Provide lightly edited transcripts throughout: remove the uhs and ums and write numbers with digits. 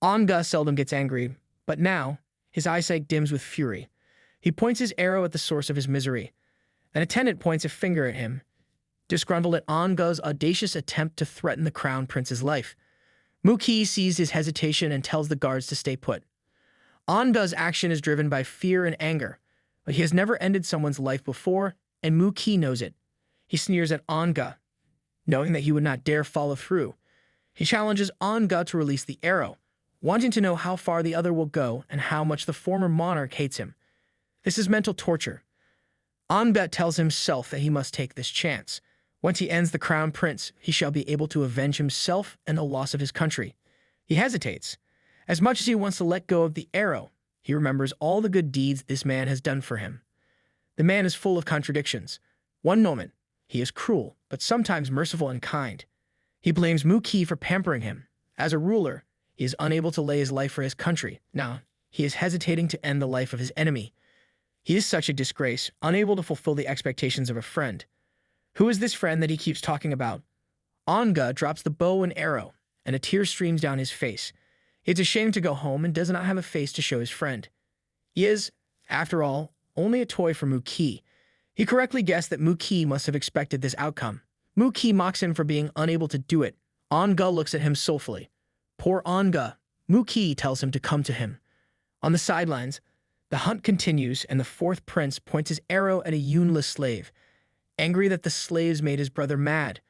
Ange seldom gets angry, but now his eyesight dims with fury. He points his arrow at the source of his misery. An attendant points a finger at him, disgruntled at Ange's audacious attempt to threaten the crown prince's life. Muki sees his hesitation and tells the guards to stay put. Ange's action is driven by fear and anger, but he has never ended someone's life before, and Muki knows it. He sneers at Ange, knowing that he would not dare follow through. He challenges Ange to release the arrow, wanting to know how far the other will go and how much the former monarch hates him. This is mental torture. Ange tells himself that he must take this chance. Once he ends the crown prince, he shall be able to avenge himself and the loss of his country. He hesitates. As much as he wants to let go of the arrow, he remembers all the good deeds this man has done for him. The man is full of contradictions. One moment, he is cruel, but sometimes merciful and kind. He blames Muki for pampering him. As a ruler, he is unable to lay his life for his country. Now, he is hesitating to end the life of his enemy. He is such a disgrace, unable to fulfill the expectations of a friend. Who is this friend that he keeps talking about? Ange drops the bow and arrow, and a tear streams down his face. He is ashamed to go home and does not have a face to show his friend. He is, after all, only a toy for Muki. He correctly guessed that Muki must have expected this outcome. Muki mocks him for being unable to do it. Ange looks at him soulfully. Poor Ange. Muki tells him to come to him. On the sidelines, the hunt continues, and the fourth prince points his arrow at a Yunless slave. Angry that the slaves made his brother mad,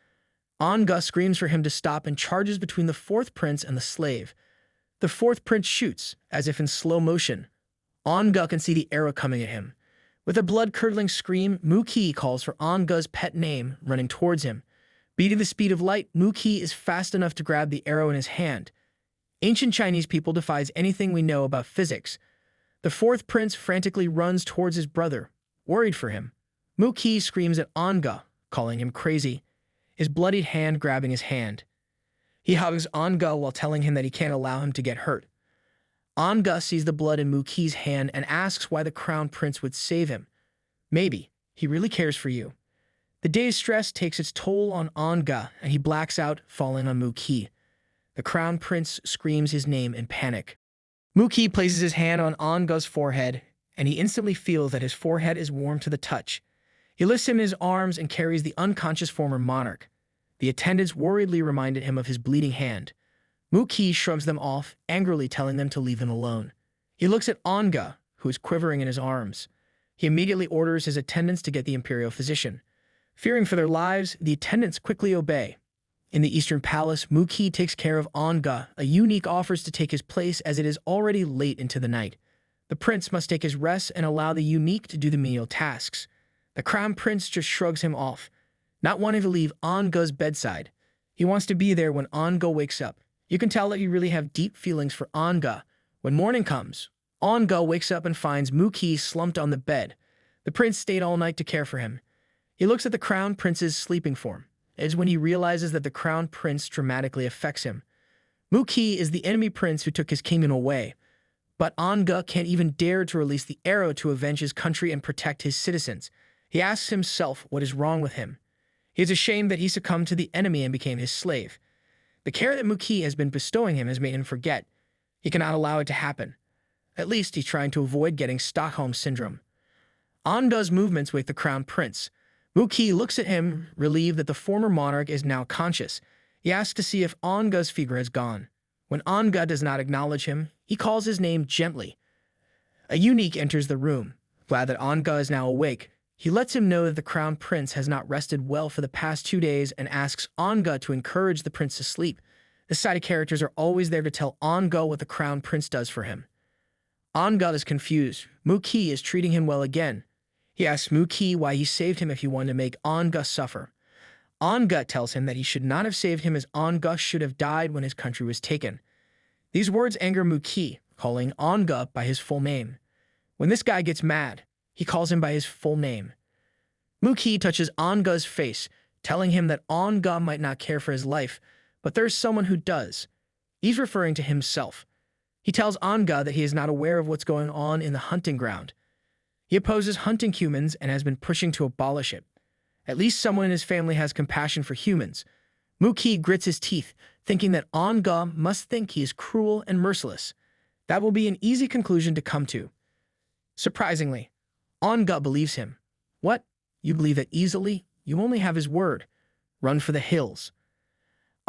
Ange screams for him to stop and charges between the fourth prince and the slave. The fourth prince shoots, as if in slow motion. Ange can see the arrow coming at him. With a blood-curdling scream, Muki calls for Ange's pet name, running towards him. Beating the speed of light, Muki is fast enough to grab the arrow in his hand. Ancient Chinese people defies anything we know about physics. The fourth prince frantically runs towards his brother, worried for him. Muki screams at Ange, calling him crazy, his bloodied hand grabbing his hand. He hugs Ange while telling him that he can't allow him to get hurt. Ange sees the blood in Muki's hand and asks why the crown prince would save him. Maybe he really cares for you. The day's stress takes its toll on Ange, and he blacks out, falling on Muki. The crown prince screams his name in panic. Muki places his hand on Ange's forehead, and he instantly feels that his forehead is warm to the touch. He lifts him in his arms and carries the unconscious former monarch. The attendants worriedly reminded him of his bleeding hand. Muki shrugs them off, angrily telling them to leave him alone. He looks at Ange, who is quivering in his arms. He immediately orders his attendants to get the imperial physician. Fearing for their lives, the attendants quickly obey. In the Eastern Palace, Muki takes care of Ange. A eunuch offers to take his place as it is already late into the night. The prince must take his rest and allow the eunuch to do the menial tasks. The crown prince just shrugs him off, not wanting to leave Ange's bedside. He wants to be there when Ange wakes up. You can tell that you really have deep feelings for Ange. When morning comes, Ange wakes up and finds Muki slumped on the bed. The prince stayed all night to care for him. He looks at the crown prince's sleeping form. It is when he realizes that the crown prince dramatically affects him. Muki is the enemy prince who took his kingdom away, but Ange can't even dare to release the arrow to avenge his country and protect his citizens. He asks himself what is wrong with him. He is ashamed that he succumbed to the enemy and became his slave. The care that Muki has been bestowing him has made him forget. He cannot allow it to happen. At least he's trying to avoid getting Stockholm Syndrome. Ange's movements wake the crown prince. Muki looks at him, relieved that the former monarch is now conscious. He asks to see if Ange's fever has gone. When Ange does not acknowledge him, he calls his name gently. A eunuch enters the room. Glad that Ange is now awake, he lets him know that the crown prince has not rested well for the past 2 days and asks Ange to encourage the prince to sleep. This side of characters are always there to tell Ange what the crown prince does for him. Ange is confused. Muki is treating him well again. He asks Muki why he saved him if he wanted to make Ange suffer. Ange tells him that he should not have saved him as Ange should have died when his country was taken. These words anger Muki, calling Ange by his full name. When this guy gets mad, he calls him by his full name. Muki touches Ange's face, telling him that Ange might not care for his life, but there's someone who does. He's referring to himself. He tells Ange that he is not aware of what's going on in the hunting ground. He opposes hunting humans and has been pushing to abolish it. At least someone in his family has compassion for humans. Muki grits his teeth, thinking that Ange must think he is cruel and merciless. That will be an easy conclusion to come to. Surprisingly, Ange believes him. What? You believe that easily? You only have his word. Run for the hills.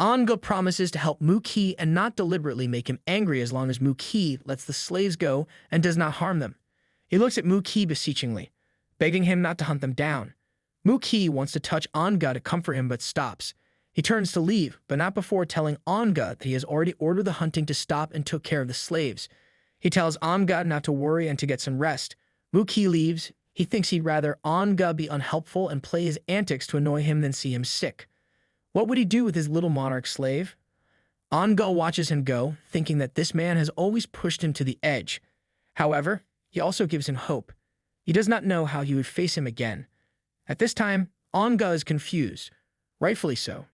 Ange promises to help Muki and not deliberately make him angry as long as Muki lets the slaves go and does not harm them. He looks at Muki beseechingly, begging him not to hunt them down. Muki wants to touch Ange to comfort him but stops. He turns to leave, but not before telling Ange that he has already ordered the hunting to stop and took care of the slaves. He tells Ange not to worry and to get some rest. Muki leaves. He thinks he'd rather Ange be unhelpful and play his antics to annoy him than see him sick. What would he do with his little monarch slave? Ange watches him go, thinking that this man has always pushed him to the edge. However, he also gives him hope. He does not know how he would face him again. At this time, Ange is confused. Rightfully so.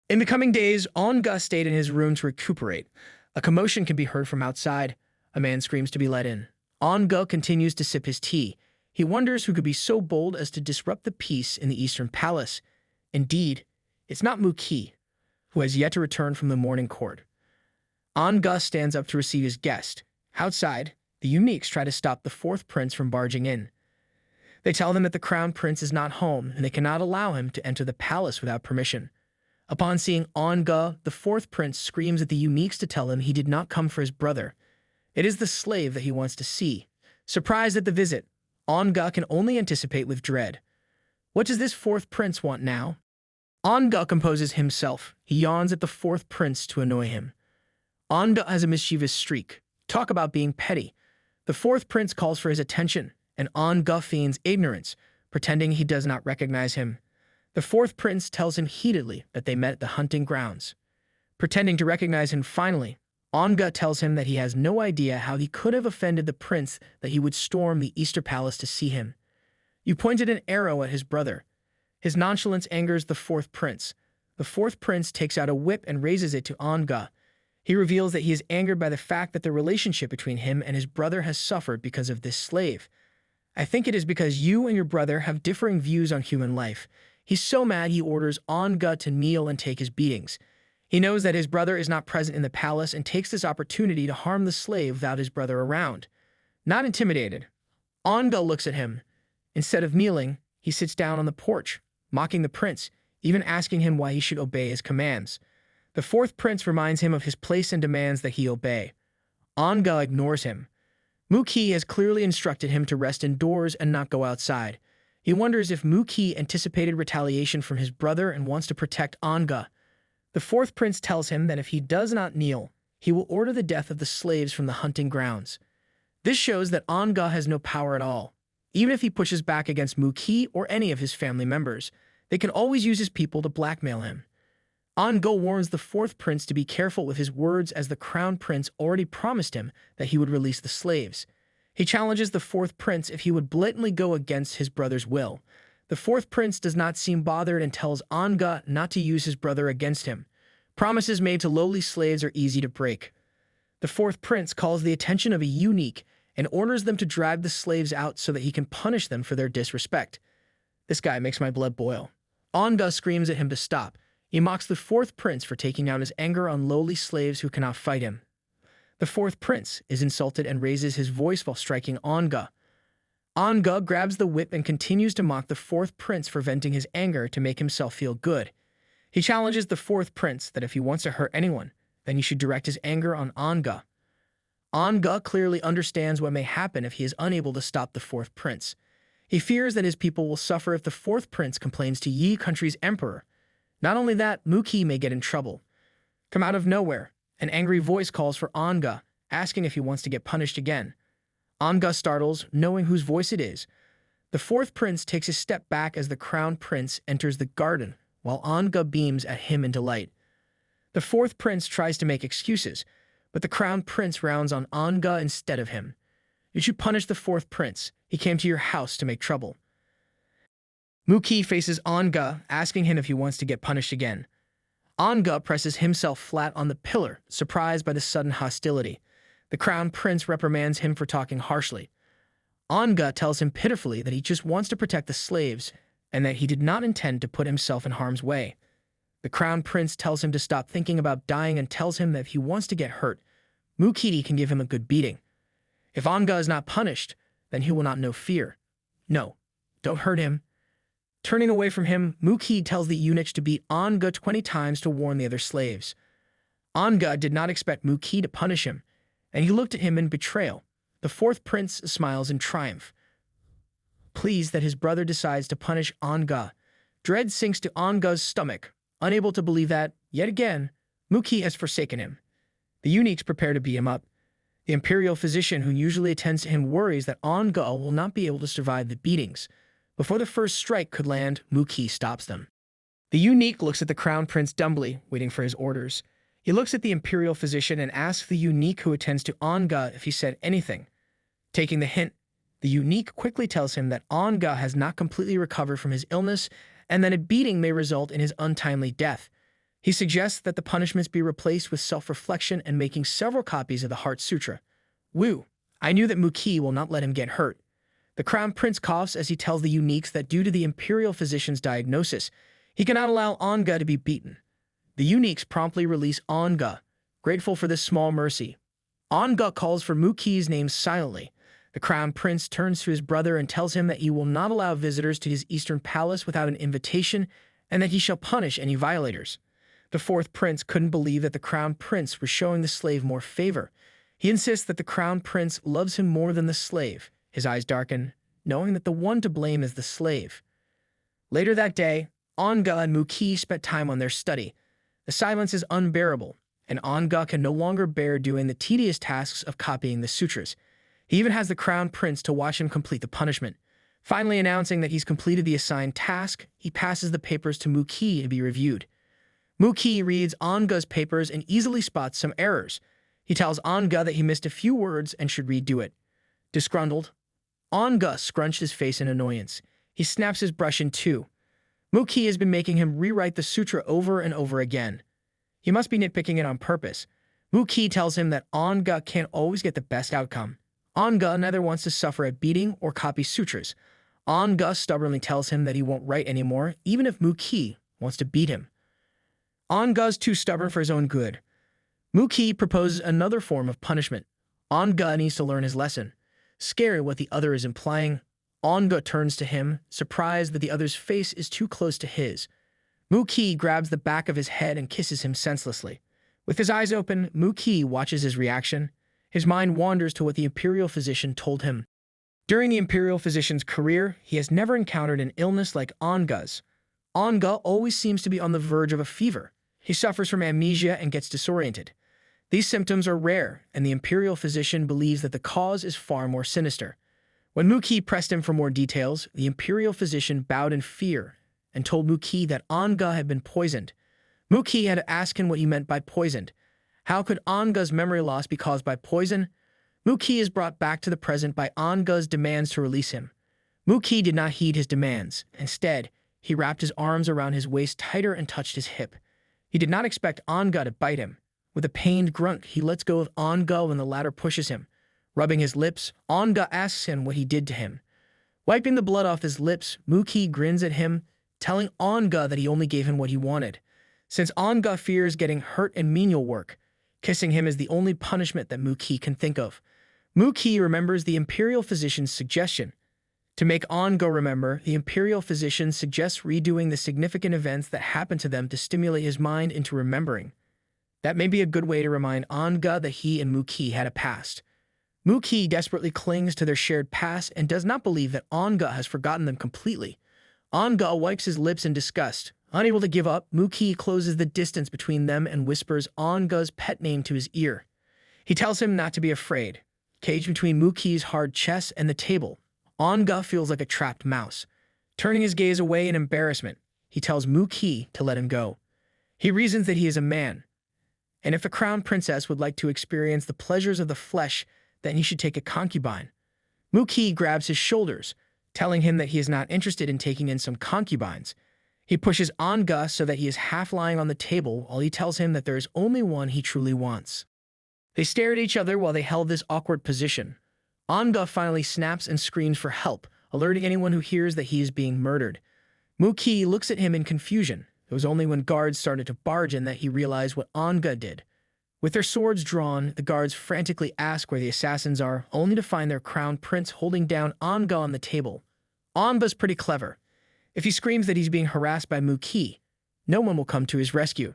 In the coming days, Ange stayed in his room to recuperate. A commotion can be heard from outside. A man screams to be let in. Ange continues to sip his tea. He wonders who could be so bold as to disrupt the peace in the Eastern Palace. Indeed, it's not Muki, who has yet to return from the morning court. Ange stands up to receive his guest. Outside, the eunuchs try to stop the fourth prince from barging in. They tell them that the crown prince is not home and they cannot allow him to enter the palace without permission. Upon seeing Ange, the fourth prince screams at the eunuchs to tell him he did not come for his brother. It is the slave that he wants to see. Surprised at the visit, Ange can only anticipate with dread. What does this fourth prince want now? Ange composes himself. He yawns at the fourth prince to annoy him. Ange has a mischievous streak. Talk about being petty. The fourth prince calls for his attention, and Ange feigns ignorance, pretending he does not recognize him. The fourth prince tells him heatedly that they met at the hunting grounds. Pretending to recognize him finally, Ange tells him that he has no idea how he could have offended the prince that he would storm the Easter Palace to see him. You pointed an arrow at his brother. His nonchalance angers the fourth prince. The fourth prince takes out a whip and raises it to Ange. He reveals that he is angered by the fact that the relationship between him and his brother has suffered because of this slave. I think it is because you and your brother have differing views on human life. He's so mad he orders Ange to kneel and take his beatings. He knows that his brother is not present in the palace and takes this opportunity to harm the slave without his brother around. Not intimidated, Ange looks at him. Instead of kneeling, he sits down on the porch, mocking the prince, even asking him why he should obey his commands. The fourth prince reminds him of his place and demands that he obey. Ange ignores him. Muki has clearly instructed him to rest indoors and not go outside. He wonders if Muki anticipated retaliation from his brother and wants to protect Ange. The fourth prince tells him that if he does not kneel, he will order the death of the slaves from the hunting grounds. This shows that Ange has no power at all. Even if he pushes back against Muki or any of his family members, they can always use his people to blackmail him. Ange warns the fourth prince to be careful with his words as the crown prince already promised him that he would release the slaves. He challenges the fourth prince if he would blatantly go against his brother's will. The fourth prince does not seem bothered and tells Ange not to use his brother against him. Promises made to lowly slaves are easy to break. The fourth prince calls the attention of a eunuch and orders them to drag the slaves out so that he can punish them for their disrespect. This guy makes my blood boil. Ange screams at him to stop. He mocks the fourth prince for taking out his anger on lowly slaves who cannot fight him. The fourth prince is insulted and raises his voice while striking Ange. Ange grabs the whip and continues to mock the fourth prince for venting his anger to make himself feel good. He challenges the fourth prince that if he wants to hurt anyone, then he should direct his anger on Ange. Ange clearly understands what may happen if he is unable to stop the fourth prince. He fears that his people will suffer if the fourth prince complains to Yi country's emperor. Not only that, Muki may get in trouble. Come out of nowhere, an angry voice calls for Ange, asking if he wants to get punished again. Ange startles, knowing whose voice it is. The fourth prince takes a step back as the crown prince enters the garden, while Ange beams at him in delight. The fourth prince tries to make excuses, but the crown prince rounds on Ange instead of him. You should punish the fourth prince. He came to your house to make trouble. Muki faces Ange, asking him if he wants to get punished again. Ange presses himself flat on the pillar, surprised by the sudden hostility. The crown prince reprimands him for talking harshly. Ange tells him pitifully that he just wants to protect the slaves and that he did not intend to put himself in harm's way. The crown prince tells him to stop thinking about dying and tells him that if he wants to get hurt, Mukidi can give him a good beating. If Anga is not punished, then he will not know fear. No, don't hurt him. Turning away from him, Mukidi tells the eunuchs to beat Anga 20 times to warn the other slaves. Anga did not expect Mukidi to punish him, and he looked at him in betrayal. The fourth prince smiles in triumph, pleased that his brother decides to punish Anga. Dread sinks to Anga's stomach, unable to believe that, yet again, Mukidi has forsaken him. The eunuchs prepare to beat him up. The imperial physician who usually attends to him worries that Anga will not be able to survive the beatings. Before the first strike could land, Mukidi stops them. The eunuch looks at the crown prince dumbly, waiting for his orders. He looks at the imperial physician and asks the eunuch who attends to Anga if he said anything. Taking the hint, the eunuch quickly tells him that Anga has not completely recovered from his illness and that a beating may result in his untimely death. He suggests that the punishments be replaced with self-reflection and making several copies of the Heart Sutra. Woo! I knew that Mukidi will not let him get hurt. The crown prince coughs as he tells the eunuchs that due to the imperial physician's diagnosis, he cannot allow Anga to be beaten. The eunuchs promptly release Anga, grateful for this small mercy. Anga calls for Mukidi's name silently. The crown prince turns to his brother and tells him that he will not allow visitors to his eastern palace without an invitation and that he shall punish any violators. The fourth prince couldn't believe that the crown prince was showing the slave more favor. He insists that the crown prince loves him more than the slave. His eyes darken, knowing that the one to blame is the slave. Later that day, Anga and Mukidi spent time on their study. The silence is unbearable, and Anga can no longer bear doing the tedious tasks of copying the sutras. He even has the crown prince to watch him complete the punishment. Finally announcing that he's completed the assigned task, he passes the papers to Mukidi to be reviewed. Mukidi reads Anga's papers and easily spots some errors. He tells Anga that he missed a few words and should redo it. Disgruntled, Anga scrunched his face in annoyance. He snaps his brush in two. Mukidi has been making him rewrite the sutra over and over again. He must be nitpicking it on purpose. Mukidi tells him that Anga can't always get the best outcome. Anga neither wants to suffer a beating or copy sutras. Anga stubbornly tells him that he won't write anymore, even if Mukidi wants to beat him. Anga's too stubborn for his own good. Mukidi proposes another form of punishment. Anga needs to learn his lesson. Scared at what the other is implying, Anga turns to him, surprised that the other's face is too close to his. Mukidi grabs the back of his head and kisses him senselessly. With his eyes open, Mukidi watches his reaction. His mind wanders to what the imperial physician told him. During the imperial physician's career, he has never encountered an illness like Anga's. Anga always seems to be on the verge of a fever. He suffers from amnesia and gets disoriented. These symptoms are rare, and the imperial physician believes that the cause is far more sinister. When Mukidi pressed him for more details, the imperial physician bowed in fear and told Mukidi that Anga had been poisoned. Mukidi had to ask him what he meant by poisoned. How could Anga's memory loss be caused by poison? Mukidi is brought back to the present by Anga's demands to release him. Mukidi did not heed his demands. Instead, he wrapped his arms around his waist tighter and touched his hip. He did not expect Anga to bite him. With a pained grunt, he lets go of Anga when the latter pushes him. Rubbing his lips, Anga asks him what he did to him. Wiping the blood off his lips, Mukidi grins at him, telling Anga that he only gave him what he wanted. Since Anga fears getting hurt in menial work, kissing him is the only punishment that Mukidi can think of. Mukidi remembers the imperial physician's suggestion. To make Anga remember, the imperial physician suggests redoing the significant events that happened to them to stimulate his mind into remembering. That may be a good way to remind Anga that he and Mukidi had a past. Mukidi desperately clings to their shared past and does not believe that Anga has forgotten them completely. Anga wipes his lips in disgust. Unable to give up, Mukidi closes the distance between them and whispers Anga's pet name to his ear. He tells him not to be afraid. Caged between Mukidi's hard chest and the table, Anga feels like a trapped mouse. Turning his gaze away in embarrassment, he tells Mukidi to let him go. He reasons that he is a man, and if a crown princess would like to experience the pleasures of the flesh, then he should take a concubine. Mukidi grabs his shoulders, telling him that he is not interested in taking in some concubines. He pushes Anga so that he is half lying on the table while he tells him that there is only one he truly wants. They stare at each other while they held this awkward position. Anga finally snaps and screams for help, alerting anyone who hears that he is being murdered. Mukidi looks at him in confusion, It was only when guards started to barge in that he realized what Ange did. With their swords drawn, the guards frantically ask where the assassins are, only to find their crown prince holding down Ange on the table. Ange's pretty clever. If he screams that he's being harassed by Muki, no one will come to his rescue.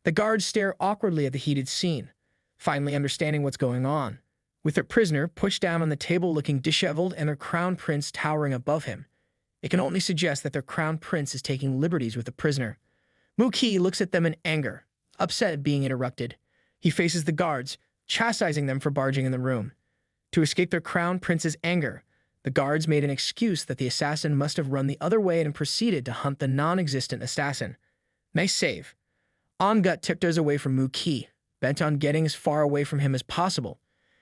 The guards stare awkwardly at the heated scene, finally understanding what's going on. With their prisoner pushed down on the table looking disheveled and their crown prince towering above him, it can only suggest that their crown prince is taking liberties with the prisoner. Muki looks at them in anger, upset at being interrupted. He faces the guards, chastising them for barging in the room. To escape their crown prince's anger, the guards made an excuse that the assassin must have run the other way and proceeded to hunt the non-existent assassin. Nice save. Ange tiptoes away from Muki, bent on getting as far away from him as possible.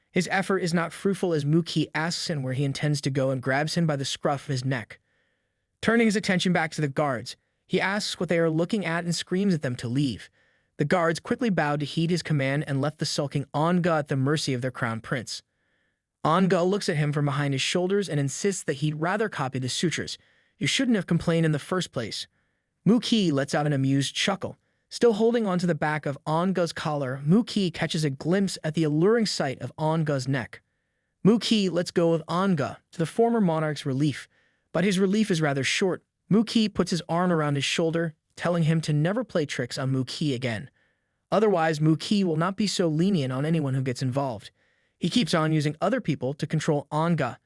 His effort is not fruitful as Muki asks him where he intends to go and grabs him by the scruff of his neck. Turning his attention back to the guards, he asks what they are looking at and screams at them to leave. The guards quickly bowed to heed his command and left the sulking Ange at the mercy of their crown prince. Ange looks at him from behind his shoulders and insists that he'd rather copy the sutures. You shouldn't have complained in the first place. Muki lets out an amused chuckle. Still holding onto the back of Ange's collar, Muki catches a glimpse at the alluring sight of Ange's neck. Muki lets go of Ange, to the former monarch's relief, but his relief is rather short. Muki puts his arm around his shoulder, telling him to never play tricks on Muki again. Otherwise, Muki will not be so lenient on anyone who gets involved. He keeps on using other people to control Ange.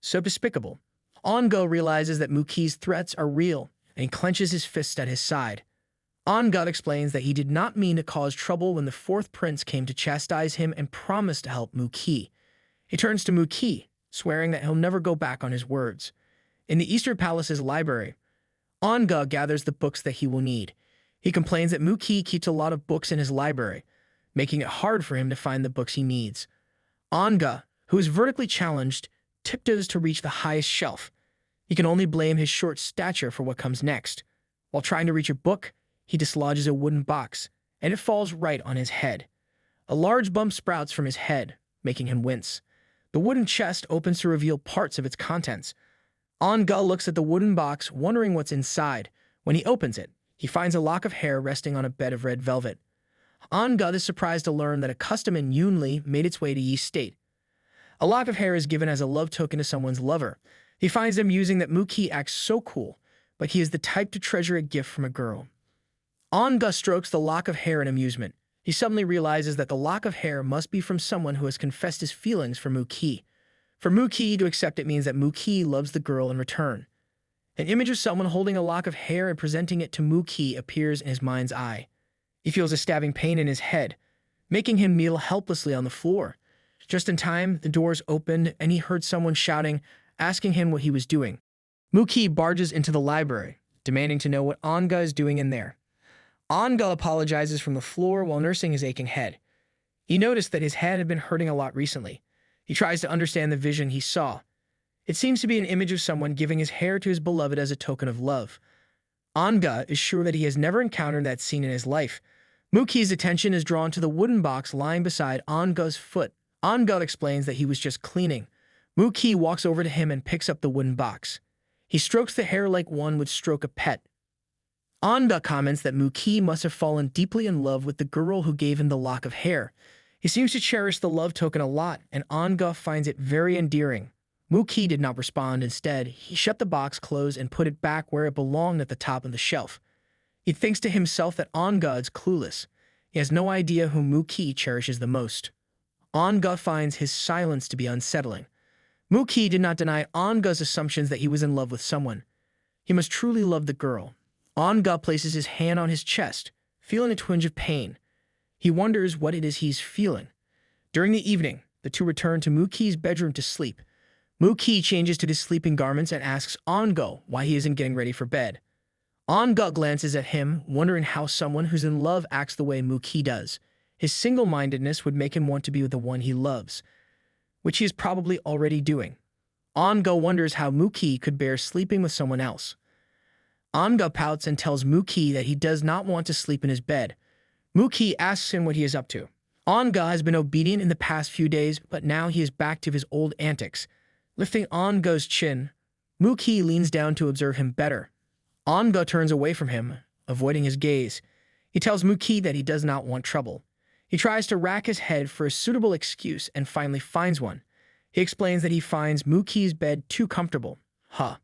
So despicable. Ange realizes that Muki's threats are real, and he clenches his fist at his side. Ange explains that he did not mean to cause trouble when the fourth prince came to chastise him and promised to help Muki. He turns to Muki, swearing that he'll never go back on his words. In the Eastern Palace's library, Ange gathers the books that he will need. He complains that Muki keeps a lot of books in his library, making it hard for him to find the books he needs. Ange, who is vertically challenged, tiptoes to reach the highest shelf. He can only blame his short stature for what comes next. While trying to reach a book, he dislodges a wooden box, and it falls right on his head. A large bump sprouts from his head, making him wince. The wooden chest opens to reveal parts of its contents. Ange looks at the wooden box, wondering what's inside. When he opens it, he finds a lock of hair resting on a bed of red velvet. Ange is surprised to learn that a custom in Yunli made its way to Yi State. A lock of hair is given as a love token to someone's lover. He finds amusing that Muki acts so cool, but he is the type to treasure a gift from a girl. Ange strokes the lock of hair in amusement. He suddenly realizes that the lock of hair must be from someone who has confessed his feelings for Muki. For Muki to accept it means that Muki loves the girl in return. An image of someone holding a lock of hair and presenting it to Muki appears in his mind's eye. He feels a stabbing pain in his head, making him kneel helplessly on the floor. Just in time, the doors opened and he heard someone shouting, asking him what he was doing. Muki barges into the library, demanding to know what Ange is doing in there. Ange apologizes from the floor while nursing his aching head. He noticed that his head had been hurting a lot recently. He tries to understand the vision he saw. It seems to be an image of someone giving his hair to his beloved as a token of love. Ange is sure that he has never encountered that scene in his life. Muki's attention is drawn to the wooden box lying beside Ange's foot. Ange explains that he was just cleaning. Muki walks over to him and picks up the wooden box. He strokes the hair like one would stroke a pet. Ange comments that Muki must have fallen deeply in love with the girl who gave him the lock of hair. He seems to cherish the love token a lot, and Ange finds it very endearing. Muki did not respond. Instead, he shut the box closed and put it back where it belonged at the top of the shelf. He thinks to himself that Ange is clueless. He has no idea whom Muki cherishes the most. Ange finds his silence to be unsettling. Muki did not deny Ange's assumptions that he was in love with someone. He must truly love the girl. Ange places his hand on his chest, feeling a twinge of pain. He wonders what it is he's feeling. During the evening, the two return to Muki's bedroom to sleep. Muki changes to his sleeping garments and asks Ange why he isn't getting ready for bed. Ange glances at him, wondering how someone who's in love acts the way Muki does. His single-mindedness would make him want to be with the one he loves, which he is probably already doing. Ange wonders how Muki could bear sleeping with someone else. Ange pouts and tells Muki that he does not want to sleep in his bed. Muki asks him what he is up to. Ange has been obedient in the past few days, but now he is back to his old antics. Lifting Ange's chin, Muki leans down to observe him better. Ange turns away from him, avoiding his gaze. He tells Muki that he does not want trouble. He tries to rack his head for a suitable excuse and finally finds one. He explains that he finds Muki's bed too comfortable. Huh.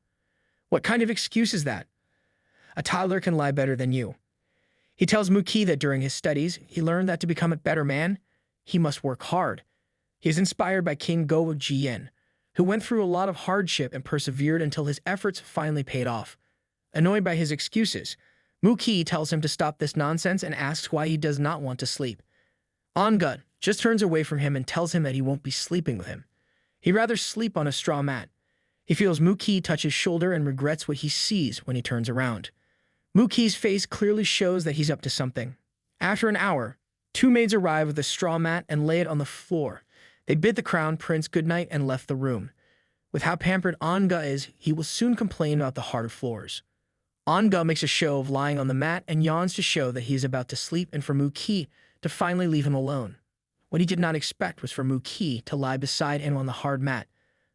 What kind of excuse is that? A toddler can lie better than you. He tells Muki that during his studies, he learned that to become a better man, he must work hard. He is inspired by King Go of Jian, who went through a lot of hardship and persevered until his efforts finally paid off. Annoyed by his excuses, Muki tells him to stop this nonsense and asks why he does not want to sleep. Ange just turns away from him and tells him that he won't be sleeping with him. He'd rather sleep on a straw mat. He feels Muki touch his shoulder and regrets what he sees when he turns around. Muki's face clearly shows that he's up to something. After an hour, two maids arrive with a straw mat and lay it on the floor. They bid the crown prince goodnight and left the room. With how pampered Ange is, he will soon complain about the harder floors. Ange makes a show of lying on the mat and yawns to show that he is about to sleep and for Muki to finally leave him alone. What he did not expect was for Muki to lie beside him on the hard mat.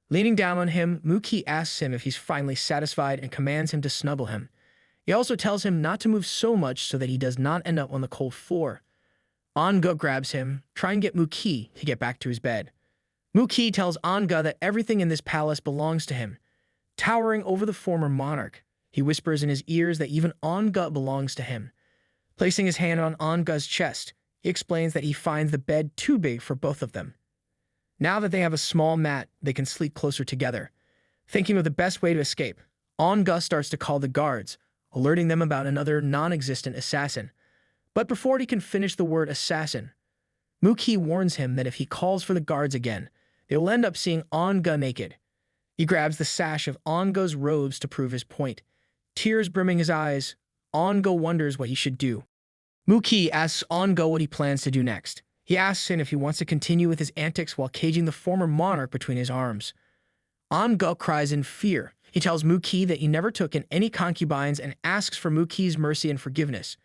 Leaning down on him, Muki asks him if he's finally satisfied and commands him to snuggle him. He also tells him not to move so much so that he does not end up on the cold floor. Ange grabs him, trying to get Muki to get back to his bed. Muki tells Ange that everything in this palace belongs to him. Towering over the former monarch, he whispers in his ears that even Ange belongs to him. Placing his hand on Ange's chest, he explains that he finds the bed too big for both of them. Now that they have a small mat, they can sleep closer together. Thinking of the best way to escape, Ange starts to call the guards, alerting them about another non-existent assassin. But before he can finish the word assassin, Muki warns him that if he calls for the guards again, they will end up seeing Ange naked. He grabs the sash of Ange's robes to prove his point. Tears brimming his eyes, Ange wonders what he should do. Muki asks Ange what he plans to do next. He asks him if he wants to continue with his antics while caging the former monarch between his arms. Ange cries in fear. He tells Muki that he never took in any concubines and asks for Muki's mercy and forgiveness.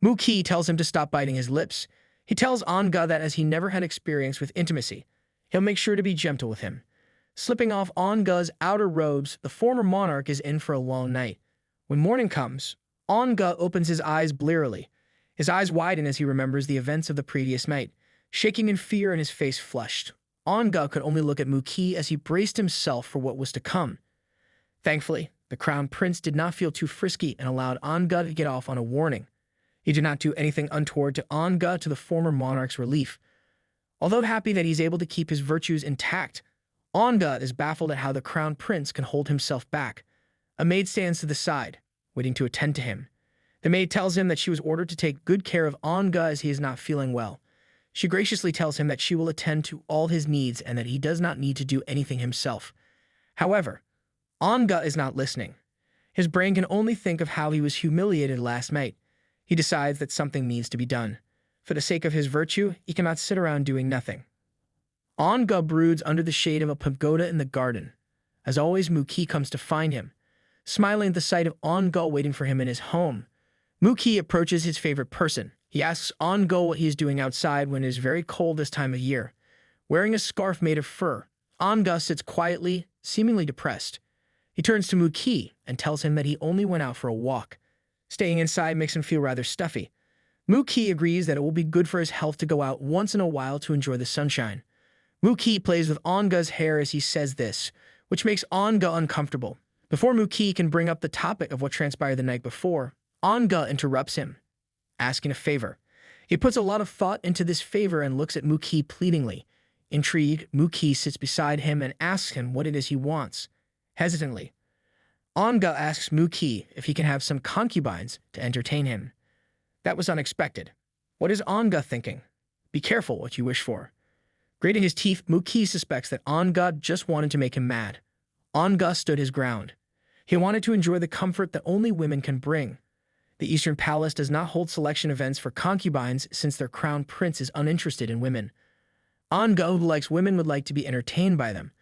Muki tells him to stop biting his lips. He tells Ange that as he never had experience with intimacy, he'll make sure to be gentle with him. Slipping off Ange's outer robes, the former monarch is in for a long night. When morning comes, Ange opens his eyes blearily. His eyes widen as he remembers the events of the previous night, shaking in fear and his face flushed. Ange could only look at Muki as he braced himself for what was to come. Thankfully, the crown prince did not feel too frisky and allowed Ange to get off on a warning. He did not do anything untoward to Ange to the former monarch's relief. Although happy that he's able to keep his virtues intact, Ange is baffled at how the crown prince can hold himself back. A maid stands to the side, waiting to attend to him. The maid tells him that she was ordered to take good care of Ange as he is not feeling well. She graciously tells him that she will attend to all his needs and that he does not need to do anything himself. However, Ange is not listening. His brain can only think of how he was humiliated last night. He decides that something needs to be done. For the sake of his virtue, he cannot sit around doing nothing. Ange broods under the shade of a pagoda in the garden. As always, Muki comes to find him, smiling at the sight of Ange waiting for him in his home. Muki approaches his favorite person. He asks Ange what he is doing outside when it is very cold this time of year. Wearing a scarf made of fur, Ange sits quietly, seemingly depressed. He turns to Muki and tells him that he only went out for a walk. Staying inside makes him feel rather stuffy. Muki agrees that it will be good for his health to go out once in a while to enjoy the sunshine. Muki plays with Ange's hair as he says this, which makes Ange uncomfortable. Before Muki can bring up the topic of what transpired the night before, Ange interrupts him, asking a favor. He puts a lot of thought into this favor and looks at Muki pleadingly. Intrigued, Muki sits beside him and asks him what it is he wants. Hesitantly, Ange asks Muki if he can have some concubines to entertain him. That was unexpected. What is Ange thinking? Be careful what you wish for. Grating his teeth, Muki suspects that Ange just wanted to make him mad. Ange stood his ground. He wanted to enjoy the comfort that only women can bring. The Eastern Palace does not hold selection events for concubines since their crown prince is uninterested in women. Ange, who likes women, would like to be entertained by them.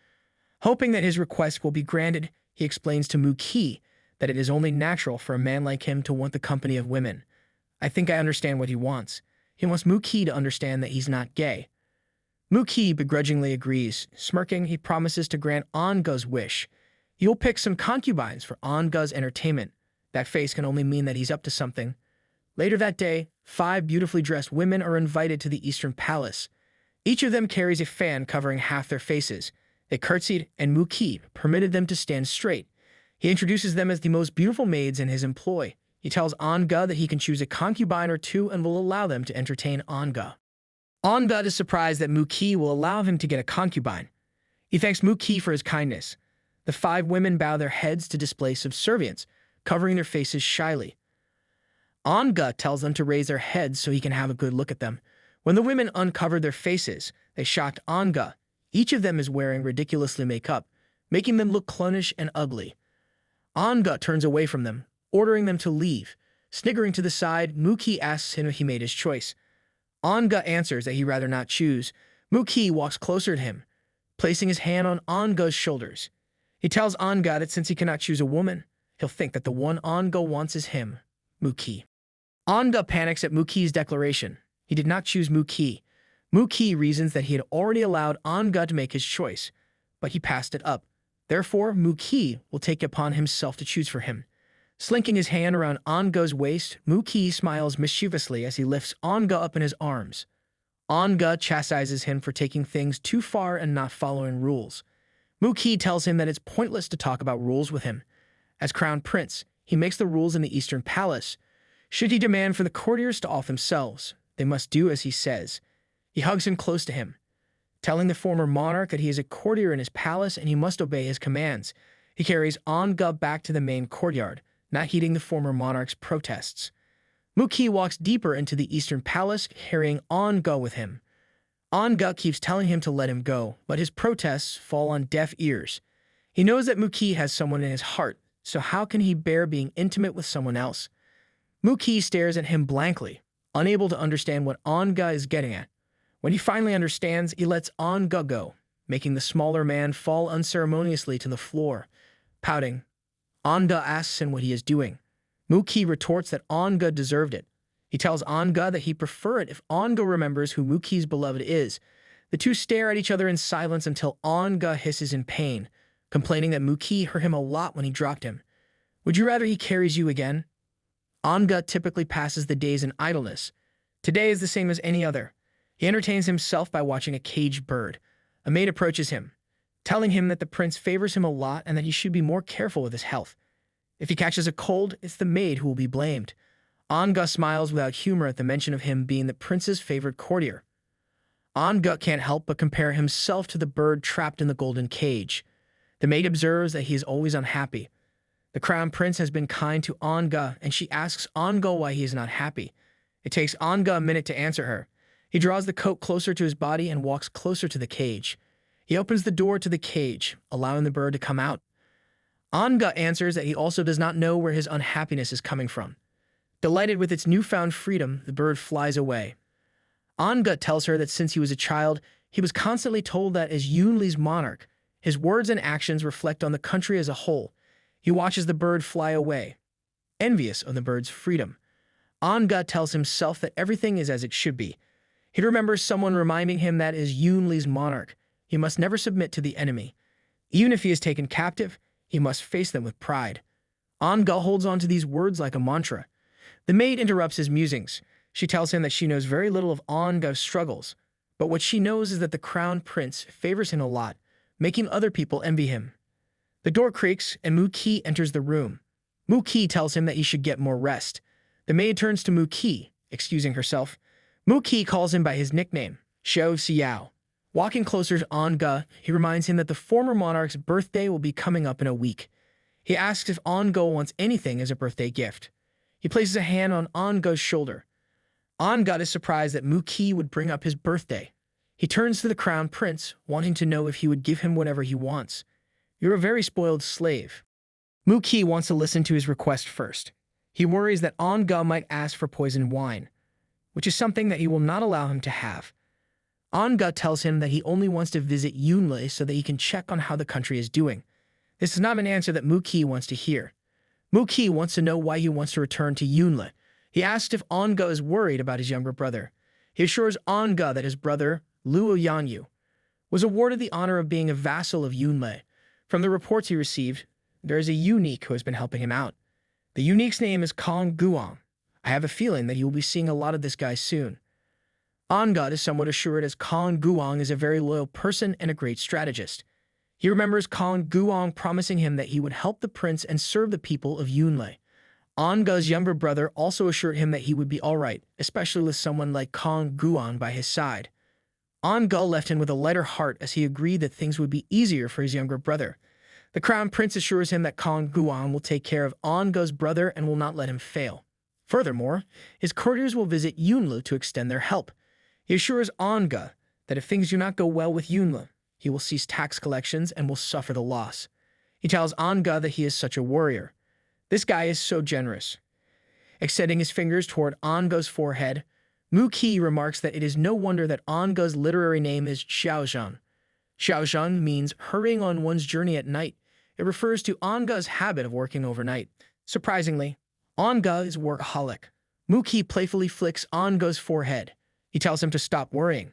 Hoping that his request will be granted, he explains to Muki that it is only natural for a man like him to want the company of women. I think I understand what he wants. He wants Muki to understand that he's not gay. Muki begrudgingly agrees. Smirking, he promises to grant Ange's wish. He will pick some concubines for Ange's entertainment. That face can only mean that he's up to something. Later that day, 5 beautifully dressed women are invited to the Eastern Palace. Each of them carries a fan covering half their faces. They curtsied, and Muki permitted them to stand straight. He introduces them as the most beautiful maids in his employ. He tells Ange that he can choose a concubine or two and will allow them to entertain Ange. Ange is surprised that Muki will allow him to get a concubine. He thanks Muki for his kindness. The 5 women bow their heads to display subservience, covering their faces shyly. Ange tells them to raise their heads so he can have a good look at them. When the women uncovered their faces, they shocked Ange. Each of them is wearing ridiculously makeup, making them look clownish and ugly. Ange turns away from them, ordering them to leave. Sniggering to the side, Muki asks him if he made his choice. Ange answers that he'd rather not choose. Muki walks closer to him, placing his hand on Ange's shoulders. He tells Ange that since he cannot choose a woman, he'll think that the one Ange wants is him, Muki. Ange panics at Muki's declaration. He did not choose Muki. Muki reasons that he had already allowed Ange to make his choice, but he passed it up. Therefore, Muki will take upon himself to choose for him. Slinking his hand around Ange's waist, Muki smiles mischievously as he lifts Ange up in his arms. Ange chastises him for taking things too far and not following rules. Muki tells him that it's pointless to talk about rules with him. As crown prince, he makes the rules in the Eastern Palace. Should he demand for the courtiers to off themselves, they must do as he says. He hugs him close to him, telling the former monarch that he is a courtier in his palace and he must obey his commands. He carries Ange back to the main courtyard, not heeding the former monarch's protests. Muki walks deeper into the Eastern Palace, carrying Ange with him. Ange keeps telling him to let him go, but his protests fall on deaf ears. He knows that Muki has someone in his heart, so how can he bear being intimate with someone else? Muki stares at him blankly, unable to understand what Ange is getting at. When he finally understands, he lets Ange go, making the smaller man fall unceremoniously to the floor. Pouting, Ange asks him what he is doing. Muki retorts that Ange deserved it. He tells Ange that he'd prefer it if Ange remembers who Muki's beloved is. The two stare at each other in silence until Ange hisses in pain, complaining that Muki hurt him a lot when he dropped him. Would you rather he carries you again? Ange typically passes the days in idleness. Today is the same as any other. He entertains himself by watching a caged bird. A maid approaches him, telling him that the prince favors him a lot and that he should be more careful with his health. If he catches a cold, it's the maid who will be blamed. Ange smiles without humor at the mention of him being the prince's favorite courtier. Ange can't help but compare himself to the bird trapped in the golden cage. The maid observes that he is always unhappy. The crown prince has been kind to Ange, and she asks Ange why he is not happy. It takes Ange a minute to answer her. He draws the coat closer to his body and walks closer to the cage. He opens the door to the cage, allowing the bird to come out. Ange answers that he also does not know where his unhappiness is coming from. Delighted with its newfound freedom, the bird flies away. Ange tells her that since he was a child, he was constantly told that as Yunli's monarch, his words and actions reflect on the country as a whole. He watches the bird fly away, envious of the bird's freedom. Ange tells himself that everything is as it should be. He remembers someone reminding him that as Yunli's monarch, he must never submit to the enemy. Even if he is taken captive, he must face them with pride. Ange holds on to these words like a mantra. The maid interrupts his musings. She tells him that she knows very little of Ange's struggles, but what she knows is that the crown prince favors him a lot, making other people envy him. The door creaks, and Muki enters the room. Muki tells him that he should get more rest. The maid turns to Muki, excusing herself. Muki calls him by his nickname, Xiao Xiao. Walking closer to Ange, he reminds him that the former monarch's birthday will be coming up in a week. He asks if Ange wants anything as a birthday gift. He places a hand on Ange's shoulder. Ange is surprised that Muki would bring up his birthday. He turns to the crown prince, wanting to know if he would give him whatever he wants. You're a very spoiled slave. Muki wants to listen to his request first. He worries that Ange might ask for poisoned wine, which is something that he will not allow him to have. Ange tells him that he only wants to visit Yunli so that he can check on how the country is doing. This is not an answer that Muki wants to hear. Muki wants to know why he wants to return to Yunli. He asks if Ange is worried about his younger brother. He assures Ange that his brother, Luo Ange, was awarded the honor of being a vassal of Yunli. From the reports he received, there is a eunuch who has been helping him out. The eunuch's name is Kong Guang, I have a feeling that he will be seeing a lot of this guy soon. Ange is somewhat assured as Kong Guang is a very loyal person and a great strategist. He remembers Kong Guang promising him that he would help the prince and serve the people of Yunlei. Ange's younger brother also assured him that he would be alright, especially with someone like Kong Guang by his side. Ange left him with a lighter heart as he agreed that things would be easier for his younger brother. The crown prince assures him that Kong Guang will take care of Ange's brother and will not let him fail. Furthermore, his courtiers will visit Yunlei to extend their help. He assures Ange that if things do not go well with Yunlei, he will cease tax collections and will suffer the loss. He tells Ange that he is such a warrior. This guy is so generous. Extending his fingers toward Ange's forehead, Mu Qi remarks that it is no wonder that Ange's literary name is Xiaozhang. Xiaozhang means hurrying on one's journey at night. It refers to Ange's habit of working overnight. Surprisingly, Ange is workaholic. Mu Qi playfully flicks Ange's forehead. He tells him to stop worrying.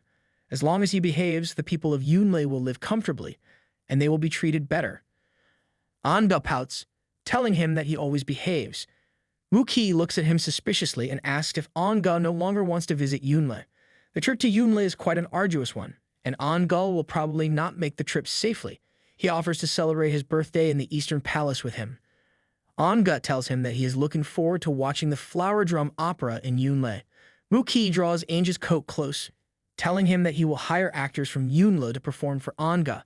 As long as he behaves, the people of Yunlei will live comfortably, and they will be treated better. Ange pouts, telling him that he always behaves. Mu Qi looks at him suspiciously and asks if Ange no longer wants to visit Yunlei. The trip to Yunlei is quite an arduous one, and Ange will probably not make the trip safely. He offers to celebrate his birthday in the Eastern Palace with him. Ange tells him that he is looking forward to watching the Flower Drum Opera in Yunlei. Mu Qi draws Ange's coat close, telling him that he will hire actors from Yunlei to perform for Ange.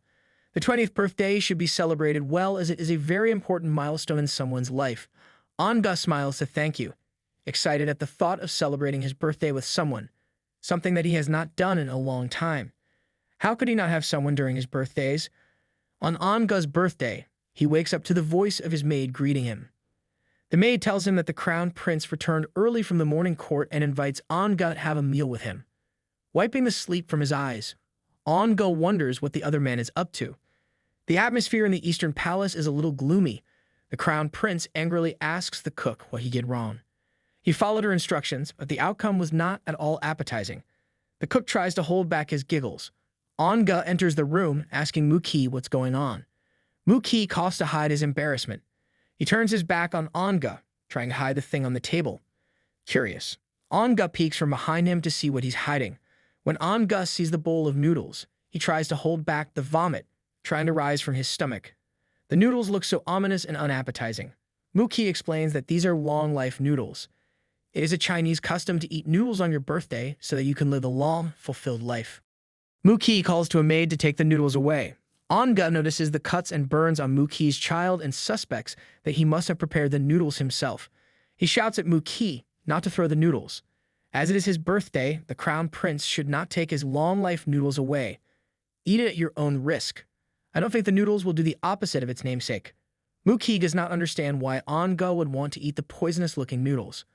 The 20th birthday should be celebrated well as it is a very important milestone in someone's life. Ange smiles to thank you, excited at the thought of celebrating his birthday with someone, something that he has not done in a long time. How could he not have someone during his birthdays? On Ange's birthday, he wakes up to the voice of his maid greeting him. The maid tells him that the crown prince returned early from the morning court and invites Ange to have a meal with him. Wiping the sleep from his eyes, Ange wonders what the other man is up to. The atmosphere in the Eastern Palace is a little gloomy. The crown prince angrily asks the cook what he did wrong. He followed her instructions, but the outcome was not at all appetizing. The cook tries to hold back his giggles. Ange enters the room, asking Mu Qi what's going on. Mu Qi coughs to hide his embarrassment. He turns his back on Ange, trying to hide the thing on the table. Curious, Ange peeks from behind him to see what he's hiding. When Ange sees the bowl of noodles, he tries to hold back the vomit, trying to rise from his stomach. The noodles look so ominous and unappetizing. Mu Qi explains that these are long-life noodles. It is a Chinese custom to eat noodles on your birthday so that you can live a long, fulfilled life. Mu Qi calls to a maid to take the noodles away. Ange notices the cuts and burns on Mu Qi's child and suspects that he must have prepared the noodles himself. He shouts at Mu Qi not to throw the noodles. As it is his birthday, the crown prince should not take his long-life noodles away. Eat it at your own risk. I don't think the noodles will do the opposite of its namesake. Mu Qi does not understand why Ange would want to eat the poisonous-looking noodles.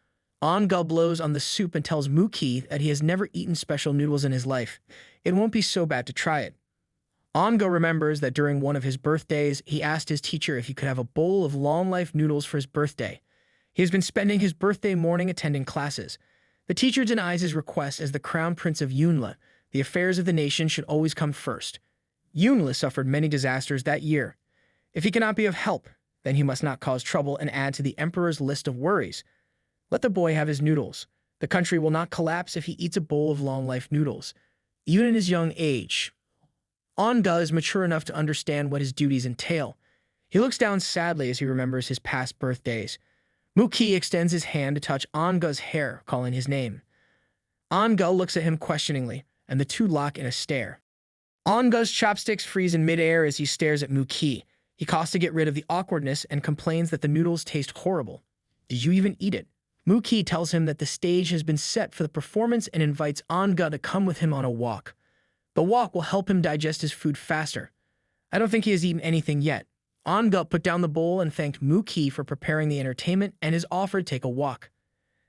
Ange blows on the soup and tells Mu Qi that he has never eaten special noodles in his life. It won't be so bad to try it. Ange remembers that during one of his birthdays, he asked his teacher if he could have a bowl of long-life noodles for his birthday. He has been spending his birthday morning attending classes. The teacher denies his request as the crown prince of Yunlei. The affairs of the nation should always come first. Yunlei suffered many disasters that year. If he cannot be of help, then he must not cause trouble and add to the emperor's list of worries. Let the boy have his noodles. The country will not collapse if he eats a bowl of long-life noodles. Even in his young age, Ange is mature enough to understand what his duties entail. He looks down sadly as he remembers his past birthdays. Mu Qi extends his hand to touch Ange's hair, calling his name. Ange looks at him questioningly, and the two lock in a stare. Ange's chopsticks freeze in midair as he stares at Mu Qi. He coughs to get rid of the awkwardness and complains that the noodles taste horrible. Did you even eat it? Mu Qi tells him that the stage has been set for the performance and invites Ange to come with him on a walk. The walk will help him digest his food faster. I don't think he has eaten anything yet. Ange put down the bowl and thanked Mu Qi for preparing the entertainment and is offered to take a walk.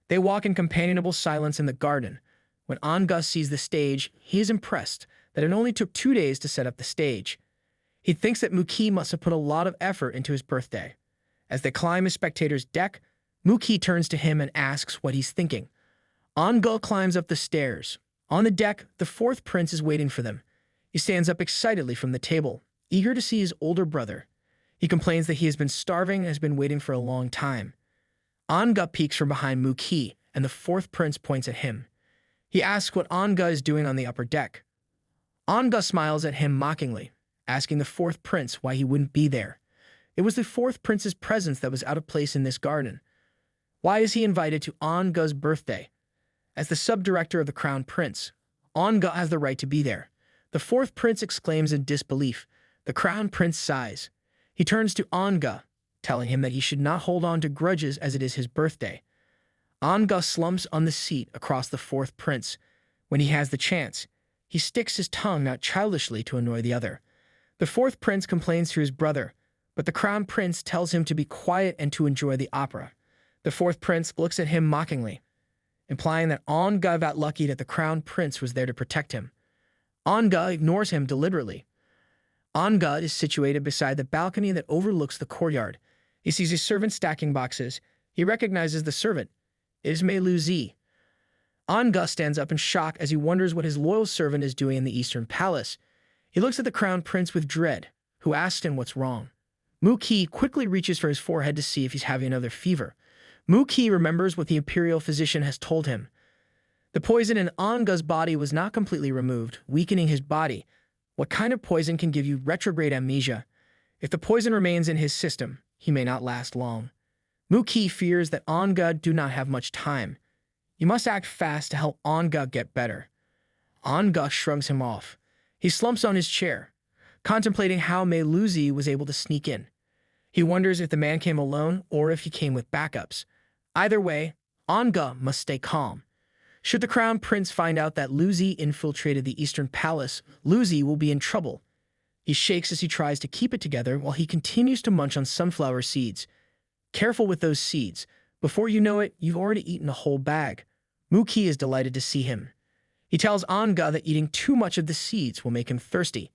They walk in companionable silence in the garden. When Ange sees the stage, he is impressed that it only took 2 days to set up the stage. He thinks that Mu Qi must have put a lot of effort into his birthday. As they climb a spectator's deck, Mu Qi turns to him and asks what he's thinking. Ange climbs up the stairs. On the deck, the fourth prince is waiting for them. He stands up excitedly from the table, eager to see his older brother. He complains that he has been starving and has been waiting for a long time. Ange peeks from behind Mu Qi and the fourth prince points at him. He asks what Ange is doing on the upper deck. Ange smiles at him mockingly, asking the fourth prince why he wouldn't be there. It was the fourth prince's presence that was out of place in this garden. Why is he invited to Ange's birthday? As the sub-director of the crown prince, Ange has the right to be there. The fourth prince exclaims in disbelief. The crown prince sighs. He turns to Ange, telling him that he should not hold on to grudges as it is his birthday. Ange slumps on the seat across the fourth prince. When he has the chance, he sticks his tongue out childishly to annoy the other. The fourth prince complains to his brother, but the crown prince tells him to be quiet and to enjoy the opera. The fourth prince looks at him mockingly, implying that Ange got lucky that the crown prince was there to protect him. Ange ignores him deliberately. Ange is situated beside the balcony that overlooks the courtyard. He sees his servant stacking boxes. He recognizes the servant. It is Mei Luzi. Ange stands up in shock as he wonders what his loyal servant is doing in the Eastern Palace. He looks at the crown prince with dread, who asks him what's wrong. Muqi quickly reaches for his forehead to see if he's having another fever. Muqi remembers what the imperial physician has told him. The poison in Ange's body was not completely removed, weakening his body. What kind of poison can give you retrograde amnesia? If the poison remains in his system, he may not last long. Muqi fears that Ange do not have much time. You must act fast to help Ange get better. Ange shrugs him off. He slumps on his chair, contemplating how Mei Luzi was able to sneak in. He wonders if the man came alone or if he came with backups. Either way, Ange must stay calm. Should the crown prince find out that Luzi infiltrated the Eastern Palace, Luzi will be in trouble. He shakes as he tries to keep it together while he continues to munch on sunflower seeds. Careful with those seeds. Before you know it, you've already eaten a whole bag. Muqi is delighted to see him. He tells Ange that eating too much of the seeds will make him thirsty.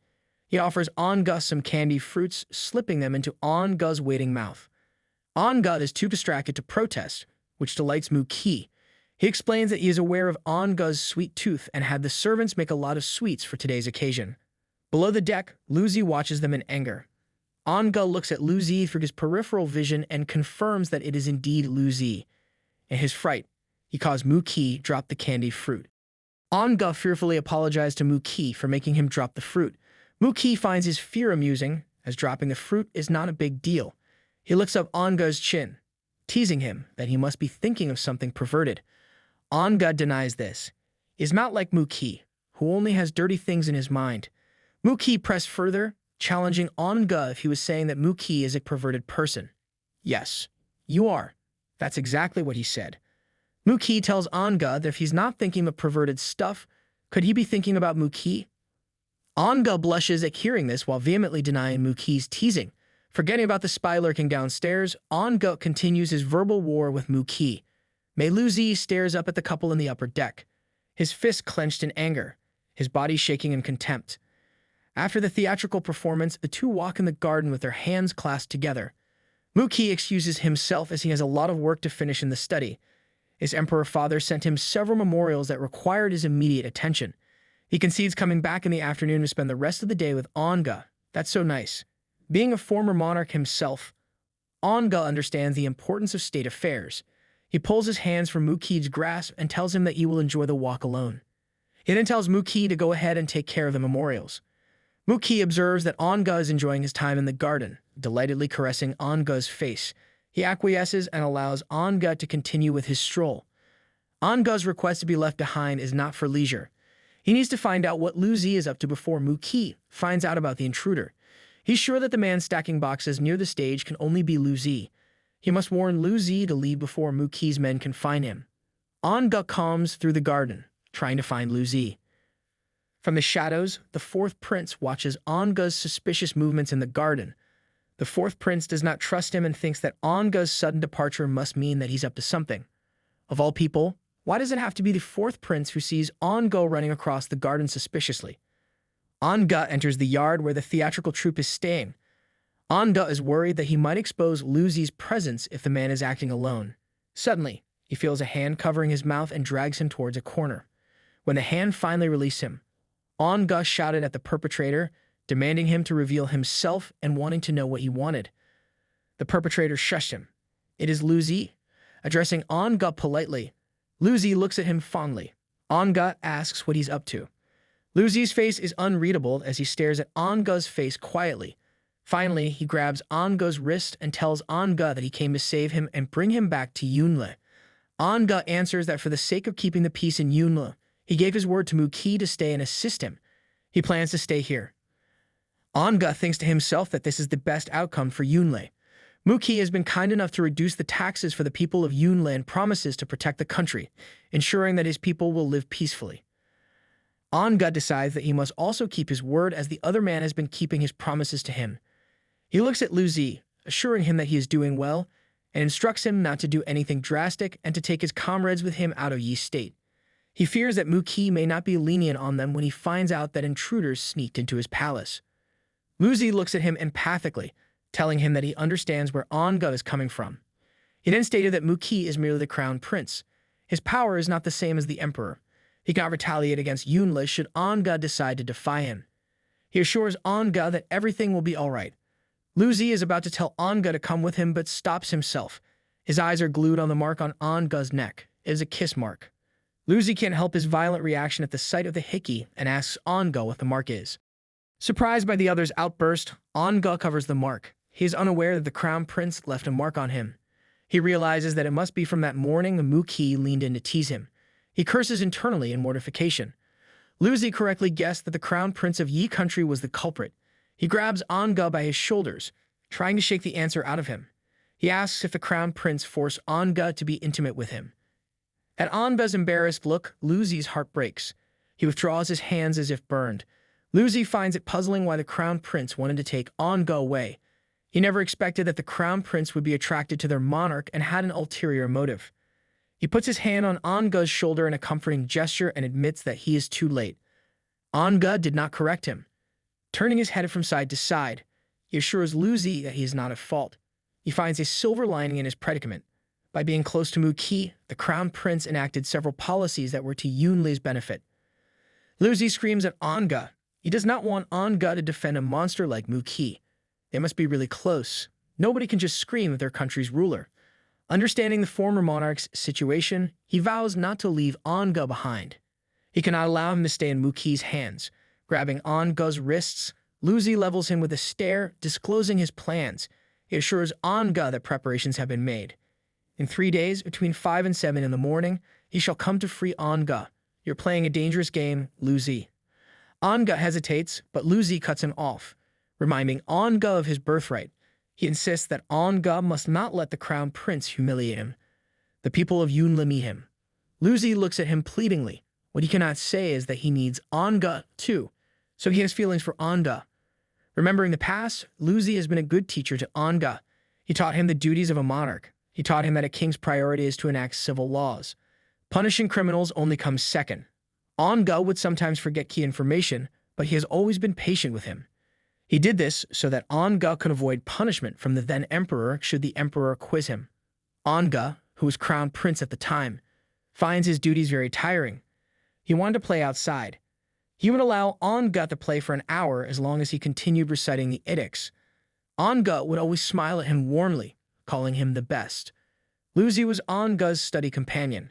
He offers Ange some candy fruits, slipping them into Ange's waiting mouth. Ange is too distracted to protest, which delights Muqi. He explains that he is aware of Ange's sweet tooth and had the servants make a lot of sweets for today's occasion. Below the deck, Luzi watches them in anger. Ange looks at Luzi through his peripheral vision and confirms that it is indeed Luzi. In his fright, he caused Muqi drop the candied fruit. Ange fearfully apologized to Muqi for making him drop the fruit. Muqi finds his fear amusing, as dropping the fruit is not a big deal. He looks up Ange's chin, teasing him that he must be thinking of something perverted. Ange denies this. He is not like Muqi, who only has dirty things in his mind. Muqi pressed further, challenging Ange if he was saying that Muqi is a perverted person. Yes, you are. That's exactly what he said. Muqi tells Ange that if he's not thinking of perverted stuff, could he be thinking about Muqi? Ange blushes at hearing this while vehemently denying Muqi's teasing. Forgetting about the spy lurking downstairs, Ange continues his verbal war with Muqi. Mei Luzi stares up at the couple in the upper deck, his fist clenched in anger, his body shaking in contempt. After the theatrical performance, the two walk in the garden with their hands clasped together. Muqi excuses himself as he has a lot of work to finish in the study. His emperor father sent him several memorials that required his immediate attention. He concedes coming back in the afternoon to spend the rest of the day with Ange. That's so nice. Being a former monarch himself, Ange understands the importance of state affairs. He pulls his hands from Muqi's grasp and tells him that he will enjoy the walk alone. He then tells Muqi to go ahead and take care of the memorials. Muqi observes that Ange is enjoying his time in the garden, delightedly caressing Ange's face. He acquiesces and allows Ange to continue with his stroll. Ange's request to be left behind is not for leisure. He needs to find out what Luzi is up to before Muqi finds out about the intruder. He's sure that the man stacking boxes near the stage can only be Luzi. He must warn Luzi to leave before Muqi's men can find him. Ange combs through the garden, trying to find Luzi. From the shadows, the fourth prince watches Ange's suspicious movements in the garden. The fourth prince does not trust him and thinks that Ange's sudden departure must mean that he's up to something. Of all people, why does it have to be the fourth prince who sees Ange running across the garden suspiciously? Ange enters the yard where the theatrical troupe is staying. Ange is worried that he might expose Luzi's presence if the man is acting alone. Suddenly, he feels a hand covering his mouth and drags him towards a corner. When the hand finally released him, Ange shouted at the perpetrator, demanding him to reveal himself and wanting to know what he wanted. The perpetrator shushed him. It is Luzi. Addressing Ange politely, Luzi looks at him fondly. Ange asks what he's up to. Luzi's face is unreadable as he stares at Ange's face quietly. Finally, he grabs Ange's wrist and tells Ange that he came to save him and bring him back to Yunle. Ange answers that for the sake of keeping the peace in Yunle, he gave his word to Muki to stay and assist him. He plans to stay here. Ange thinks to himself that this is the best outcome for Yunle. Muki has been kind enough to reduce the taxes for the people of Yunle and promises to protect the country, ensuring that his people will live peacefully. Ange decides that he must also keep his word as the other man has been keeping his promises to him. He looks at Luzi, assuring him that he is doing well, and instructs him not to do anything drastic and to take his comrades with him out of Yi State. He fears that Muki may not be lenient on them when he finds out that intruders sneaked into his palace. Luzi looks at him empathically, telling him that he understands where Ange is coming from. He then stated that Muki is merely the crown prince. His power is not the same as the emperor. He cannot retaliate against Yunle should Ange decide to defy him. He assures Ange that everything will be all right. Luzi is about to tell Ange to come with him but stops himself. His eyes are glued on the mark on Ange's neck. It is a kiss mark. Luzi can't help his violent reaction at the sight of the hickey and asks Ange what the mark is. Surprised by the other's outburst, Ange covers the mark. He is unaware that the crown prince left a mark on him. He realizes that it must be from that morning Muki leaned in to tease him. He curses internally in mortification. Luzi correctly guessed that the crown prince of Yi country was the culprit. He grabs Ange by his shoulders, trying to shake the answer out of him. He asks if the crown prince forced Ange to be intimate with him. At Ange's embarrassed look, Luzi's heart breaks. He withdraws his hands as if burned. Luzi finds it puzzling why the crown prince wanted to take Ange away. He never expected that the crown prince would be attracted to their monarch and had an ulterior motive. He puts his hand on Ange's shoulder in a comforting gesture and admits that he is too late. Ange did not correct him. Turning his head from side to side, he assures Luzi that he is not at fault. He finds a silver lining in his predicament. By being close to Muki, the crown prince enacted several policies that were to Yunle's benefit. Luzi screams at Ange. He does not want Ange to defend a monster like Muki. They must be really close. Nobody can just scream at their country's ruler. Understanding the former monarch's situation, he vows not to leave Ange behind. He cannot allow him to stay in Muki's hands. Grabbing Ange's wrists, Luzi levels him with a stare, disclosing his plans. He assures Ange that preparations have been made. In 3 days, between 5 and 7 in the morning, he shall come to free Ange. You're playing a dangerous game, Luzi. Ange hesitates, but Luzi cuts him off, reminding Ange of his birthright. He insists that Ange must not let the crown prince humiliate him. The people of Yunle meet him. Luzi looks at him pleadingly. What he cannot say is that he needs Ange too, so he has feelings for Ange. Remembering the past, Luzi has been a good teacher to Ange. He taught him the duties of a monarch. He taught him that a king's priority is to enact civil laws. Punishing criminals only comes second. Ange would sometimes forget key information, but he has always been patient with him. He did this so that Ange could avoid punishment from the then emperor should the emperor quiz him. Ange, who was crown prince at the time, finds his duties very tiring. He wanted to play outside. He would allow Ange to play for an hour as long as he continued reciting the edicts. Ange would always smile at him warmly, calling him the best. Luzi was Ange's study companion.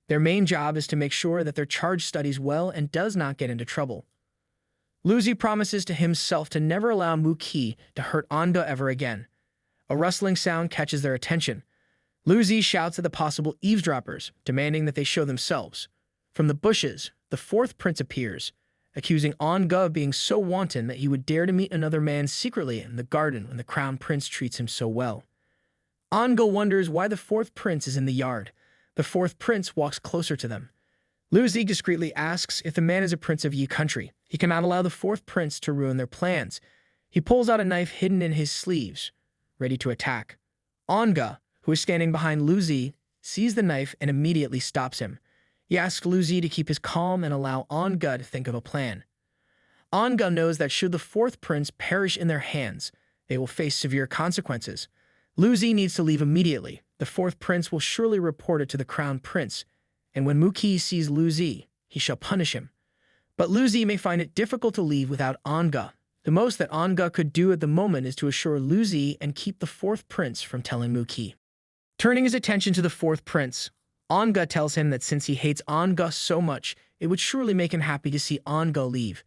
Their main job is to make sure that their charge studies well and does not get into trouble. Luzi promises to himself to never allow Muki to hurt Ange ever again. A rustling sound catches their attention. Luzi shouts at the possible eavesdroppers, demanding that they show themselves. From the bushes, the fourth prince appears, accusing Ange of being so wanton that he would dare to meet another man secretly in the garden when the crown prince treats him so well. Ange wonders why the fourth prince is in the yard. The fourth prince walks closer to them. Luzi discreetly asks if the man is a prince of Yi country. He cannot allow the fourth prince to ruin their plans. He pulls out a knife hidden in his sleeves, ready to attack. Ange, who is standing behind Luzi, sees the knife and immediately stops him. He asks Luzi to keep his calm and allow Ange to think of a plan. Ange knows that should the fourth prince perish in their hands, they will face severe consequences. Luzi needs to leave immediately. The fourth prince will surely report it to the crown prince, and when Muki sees Luzi, he shall punish him. But Luzi may find it difficult to leave without Ange. The most that Ange could do at the moment is to assure Luzi and keep the fourth prince from telling Muki. Turning his attention to the fourth prince, Ange tells him that since he hates Ange so much, it would surely make him happy to see Ange leave.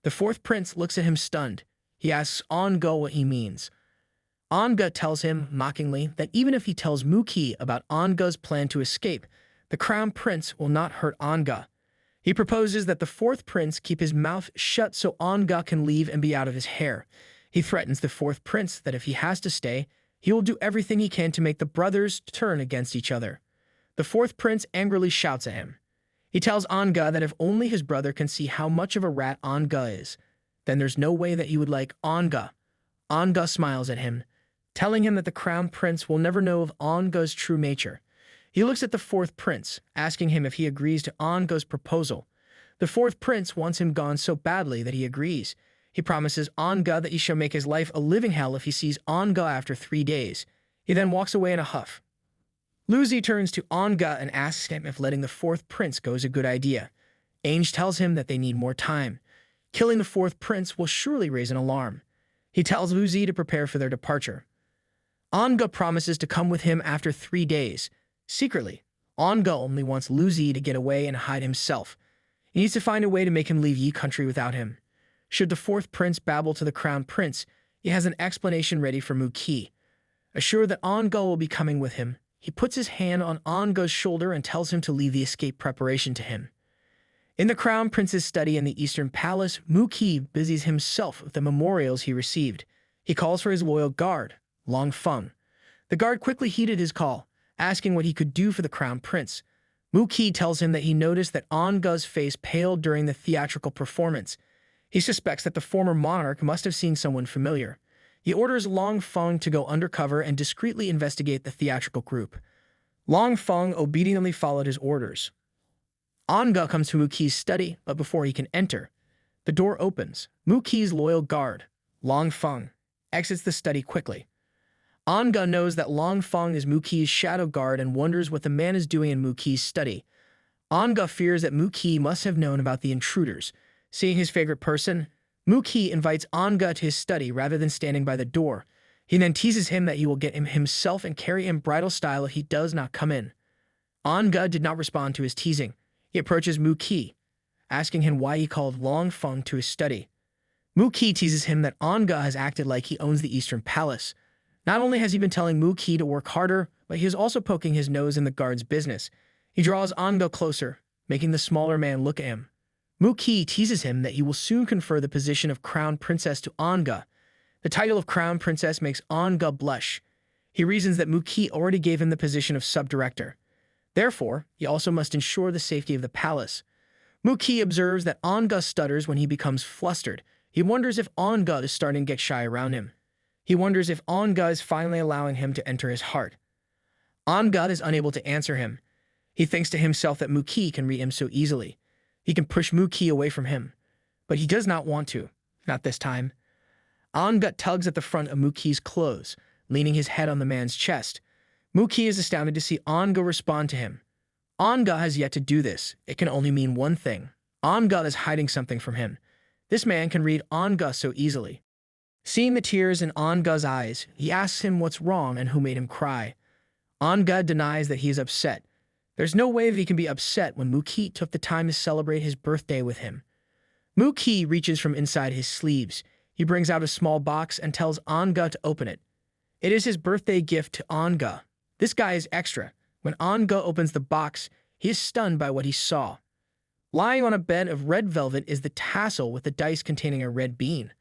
The fourth prince looks at him stunned. He asks Ange what he means. Ange tells him, mockingly, that even if he tells Muki about Ange's plan to escape, the crown prince will not hurt Ange. He proposes that the fourth prince keep his mouth shut so Ange can leave and be out of his hair. He threatens the fourth prince that if he has to stay, he will do everything he can to make the brothers turn against each other. The fourth prince angrily shouts at him. He tells Ange that if only his brother can see how much of a rat Ange is, then there's no way that he would like Ange. Ange smiles at him, telling him that the crown prince will never know of Ange's true nature. He looks at the fourth prince, asking him if he agrees to Ange's proposal. The fourth prince wants him gone so badly that he agrees. He promises Ange that he shall make his life a living hell if he sees Ange after 3 days. He then walks away in a huff. Luzi turns to Ange and asks him if letting the fourth prince go is a good idea. Ange tells him that they need more time. Killing the fourth prince will surely raise an alarm. He tells Luzi to prepare for their departure. Ange promises to come with him after 3 days. Secretly, Ange only wants Luzi to get away and hide himself. He needs to find a way to make him leave Yi country without him. Should the fourth prince babble to the crown prince, he has an explanation ready for Muki. Assured that Ange will be coming with him, he puts his hand on Ange's shoulder and tells him to leave the escape preparation to him. In the crown prince's study in the eastern palace, Muki busies himself with the memorials he received. He calls for his loyal guard, Long Feng. The guard quickly heeded his call, asking what he could do for the crown prince. Muki tells him that he noticed that Ange's face paled during the theatrical performance. He suspects that the former monarch must have seen someone familiar. He orders Long Feng to go undercover and discreetly investigate the theatrical group. Long Feng obediently followed his orders. Ange comes to Muki's study, but before he can enter, the door opens. Muki's loyal guard, Long Feng, exits the study quickly. Ange knows that Long Feng is Muki's shadow guard and wonders what the man is doing in Muki's study. Ange fears that Muki must have known about the intruders. Seeing his favorite person, Muki invites Ange to his study rather than standing by the door. He then teases him that he will get him himself and carry him bridal style if he does not come in. Ange did not respond to his teasing. He approaches Muki, asking him why he called Long Feng to his study. Muki teases him that Ange has acted like he owns the Eastern Palace. Not only has he been telling Muki to work harder, but he is also poking his nose in the guard's business. He draws Ange closer, making the smaller man look at him. Muki teases him that he will soon confer the position of Crown Princess to Ange. The title of Crown Princess makes Ange blush. He reasons that Muki already gave him the position of sub-director. Therefore, he also must ensure the safety of the palace. Muki observes that Ange stutters when he becomes flustered. He wonders if Ange is starting to get shy around him. He wonders if Ange is finally allowing him to enter his heart. Ange is unable to answer him. He thinks to himself that Muki can read him so easily. He can push Muki away from him. But he does not want to. Not this time. Ange tugs at the front of Muki's clothes, leaning his head on the man's chest. Muki is astounded to see Ange respond to him. Ange has yet to do this. It can only mean one thing. Ange is hiding something from him. This man can read Ange so easily. Seeing the tears in Ange's eyes, he asks him what's wrong and who made him cry. Ange denies that he is upset. There's no way that he can be upset when Muki took the time to celebrate his birthday with him. Muki reaches from inside his sleeves. He brings out a small box and tells Ange to open it. It is his birthday gift to Ange. This guy is extra. When Ange opens the box, he is stunned by what he saw. Lying on a bed of red velvet is the tassel with the dice containing a red bean.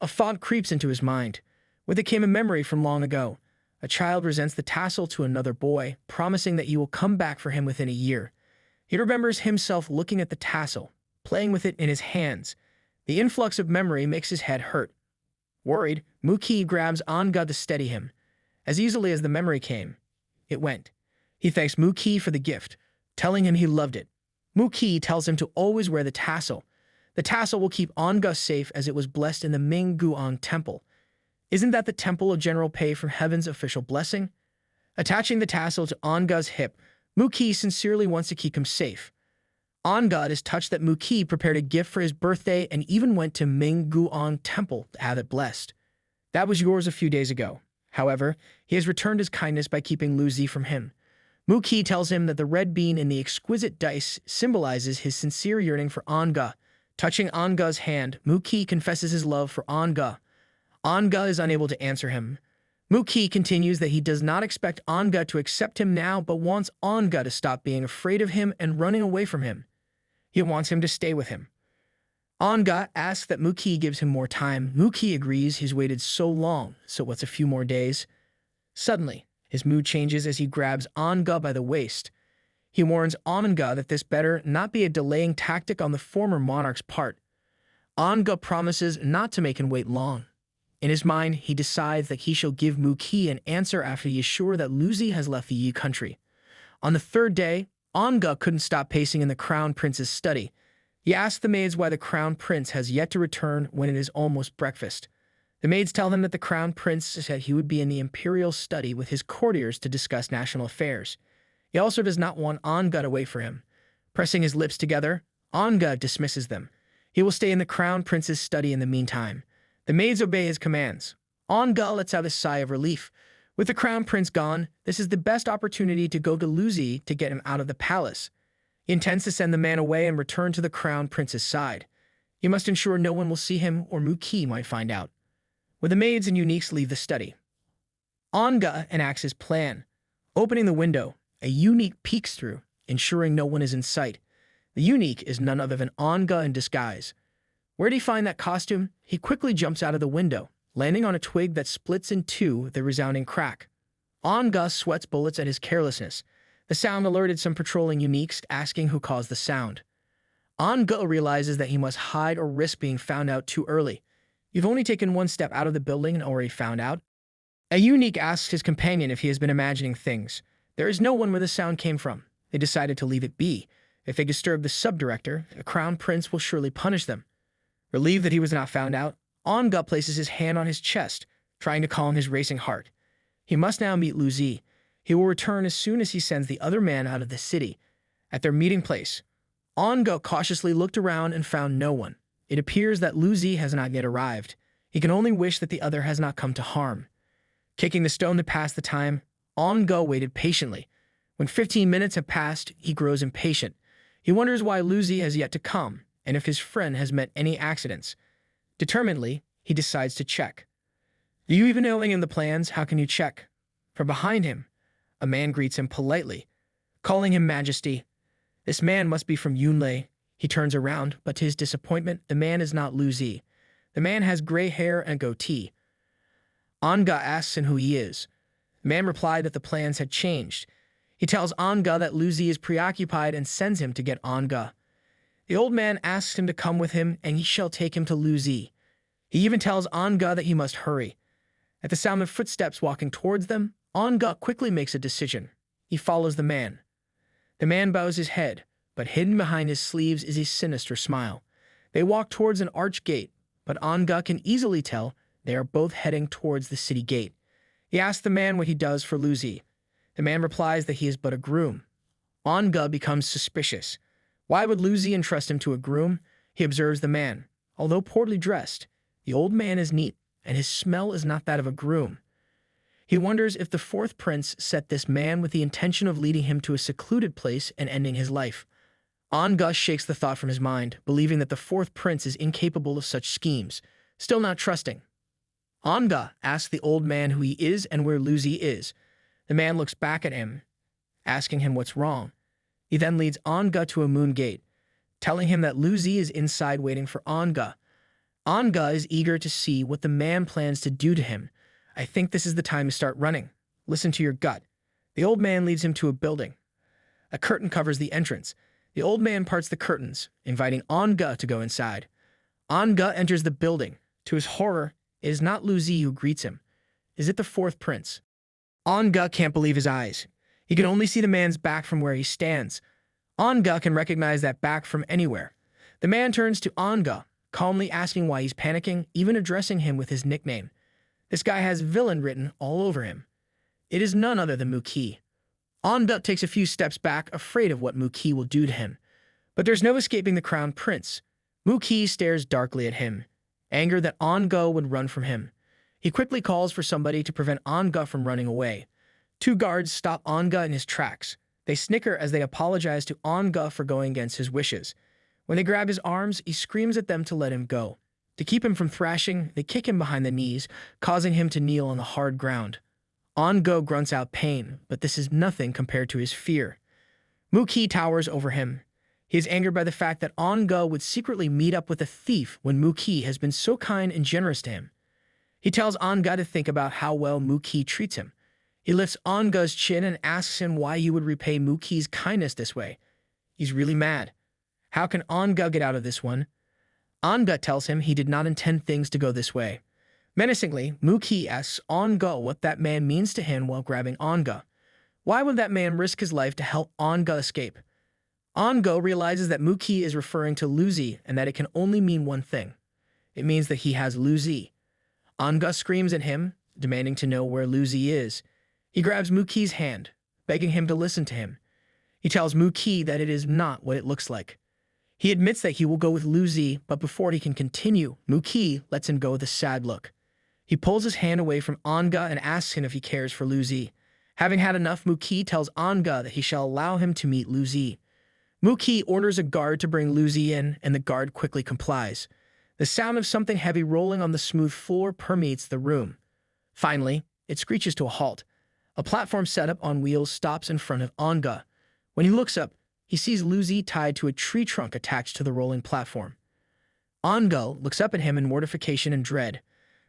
A thought creeps into his mind. With it came a memory from long ago. A child presents the tassel to another boy, promising that he will come back for him within a year. He remembers himself looking at the tassel, playing with it in his hands. The influx of memory makes his head hurt. Worried, Muki grabs Ange to steady him. As easily as the memory came, it went. He thanks Muki for the gift, telling him he loved it. Muki tells him to always wear the tassel. The tassel will keep Ange safe as it was blessed in the Ming Guang Temple. Isn't that the temple of general pay from heaven's official blessing? Attaching the tassel to Ange's hip, Muki sincerely wants to keep him safe. Ange is touched that Muki prepared a gift for his birthday and even went to Ming Guang Temple to have it blessed. That was yours a few days ago. However, he has returned his kindness by keeping Luzi from him. Muki tells him that the red bean in the exquisite dice symbolizes his sincere yearning for Anga. Touching Anga's hand, Muki confesses his love for Anga. Anga is unable to answer him. Muki continues that he does not expect Anga to accept him now, but wants Anga to stop being afraid of him and running away from him. He wants him to stay with him. Anga asks that Muki gives him more time. Muki agrees. He's waited so long, so what's a few more days? Suddenly, his mood changes as he grabs Anga by the waist. He warns Anga that this better not be a delaying tactic on the former monarch's part. Anga promises not to make him wait long. In his mind, he decides that he shall give Muki an answer after he is sure that Luzi has left the Yi country. On the third day, Anga couldn't stop pacing in the crown prince's study. He asks the maids why the crown prince has yet to return when it is almost breakfast. The maids tell him that the crown prince said he would be in the imperial study with his courtiers to discuss national affairs. He also does not want Anga to wait for him. Pressing his lips together, Anga dismisses them. He will stay in the crown prince's study in the meantime. The maids obey his commands. Anga lets out a sigh of relief. With the crown prince gone, this is the best opportunity to go to Luzi to get him out of the palace. He intends to send the man away and return to the crown prince's side. He must ensure no one will see him or Muki might find out. When the maids and eunuchs leave the study, Anga enacts his plan. Opening the window, a eunuch peeks through, ensuring no one is in sight. The eunuch is none other than Anga in disguise. Where did he find that costume? He quickly jumps out of the window, landing on a twig that splits in two with a resounding crack. Anga sweats bullets at his carelessness. The sound alerted some patrolling eunuchs, asking who caused the sound. Anga realizes that he must hide or risk being found out too early. You've only taken one step out of the building and already found out. A eunuch asks his companion if he has been imagining things. There is no one where the sound came from. They decided to leave it be. If they disturb the sub-director, the crown prince will surely punish them. Relieved that he was not found out, Anga places his hand on his chest, trying to calm his racing heart. He must now meet Luzi. He will return as soon as he sends the other man out of the city. At their meeting place, Anga cautiously looked around and found no one. It appears that Luzi has not yet arrived. He can only wish that the other has not come to harm. Kicking the stone to pass the time, Anga waited patiently. When 15 minutes have passed, he grows impatient. He wonders why Luzi has yet to come, and if his friend has met any accidents. Determinedly, he decides to check. Do you even know any of the plans? How can you check? From behind him, a man greets him politely, calling him Majesty. This man must be from Yunlei. He turns around, but to his disappointment, the man is not Luzi. The man has gray hair and a goatee. Anga asks him who he is. The man replied that the plans had changed. He tells Anga that Luzi is preoccupied and sends him to get Anga. The old man asks him to come with him, and he shall take him to Luzi. He even tells Anga that he must hurry. At the sound of footsteps walking towards them, Anga quickly makes a decision. He follows the man. The man bows his head, but hidden behind his sleeves is a sinister smile. They walk towards an arch gate, but Anga can easily tell they are both heading towards the city gate. He asks the man what he does for Luzi. The man replies that he is but a groom. Anga becomes suspicious. Why would Luzi entrust him to a groom? He observes the man. Although poorly dressed, the old man is neat, and his smell is not that of a groom. He wonders if the fourth prince set this man with the intention of leading him to a secluded place and ending his life. Anga shakes the thought from his mind, believing that the fourth prince is incapable of such schemes, still not trusting. Anga asks the old man who he is and where Luzi is. The man looks back at him, asking him what's wrong. He then leads Anga to a moon gate, telling him that Luzi is inside waiting for Anga. Anga is eager to see what the man plans to do to him. I think this is the time to start running. Listen to your gut. The old man leads him to a building. A curtain covers the entrance. The old man parts the curtains, inviting Anga to go inside. Anga enters the building. To his horror, it is not Luzi who greets him. Is it the fourth prince? Anga can't believe his eyes. He can only see the man's back from where he stands. Anga can recognize that back from anywhere. The man turns to Anga, calmly asking why he's panicking, even addressing him with his nickname. This guy has villain written all over him. It is none other than Muki. Anga takes a few steps back, afraid of what Muki will do to him. But there's no escaping the crown prince. Muki stares darkly at him, angered that Anga would run from him. He quickly calls for somebody to prevent Anga from running away. Two guards stop Anga in his tracks. They snicker as they apologize to Anga for going against his wishes. When they grab his arms, he screams at them to let him go. To keep him from thrashing, they kick him behind the knees, causing him to kneel on the hard ground. Anga grunts out pain, but this is nothing compared to his fear. Muki towers over him. He is angered by the fact that Anga would secretly meet up with a thief when Muki has been so kind and generous to him. He tells Anga to think about how well Muki treats him. He lifts Anga's chin and asks him why he would repay Muki's kindness this way. He's really mad. How can Anga get out of this one? Anga tells him he did not intend things to go this way. Menacingly, Muki asks Anga what that man means to him while grabbing Anga. Why would that man risk his life to help Anga escape? Anga realizes that Muki is referring to Luzi and that it can only mean one thing. It means that he has Luzi. Anga screams at him, demanding to know where Luzi is. He grabs Muki's hand, begging him to listen to him. He tells Muki that it is not what it looks like. He admits that he will go with Luzi, but before he can continue, Muki lets him go with a sad look. He pulls his hand away from Anga and asks him if he cares for Luzi. Having had enough, Muki tells Anga that he shall allow him to meet Luzi. Muki orders a guard to bring Luzi in, and the guard quickly complies. The sound of something heavy rolling on the smooth floor permeates the room. Finally, it screeches to a halt. A platform set up on wheels stops in front of Anga. When he looks up, he sees Luzi tied to a tree trunk attached to the rolling platform. Anga looks up at him in mortification and dread.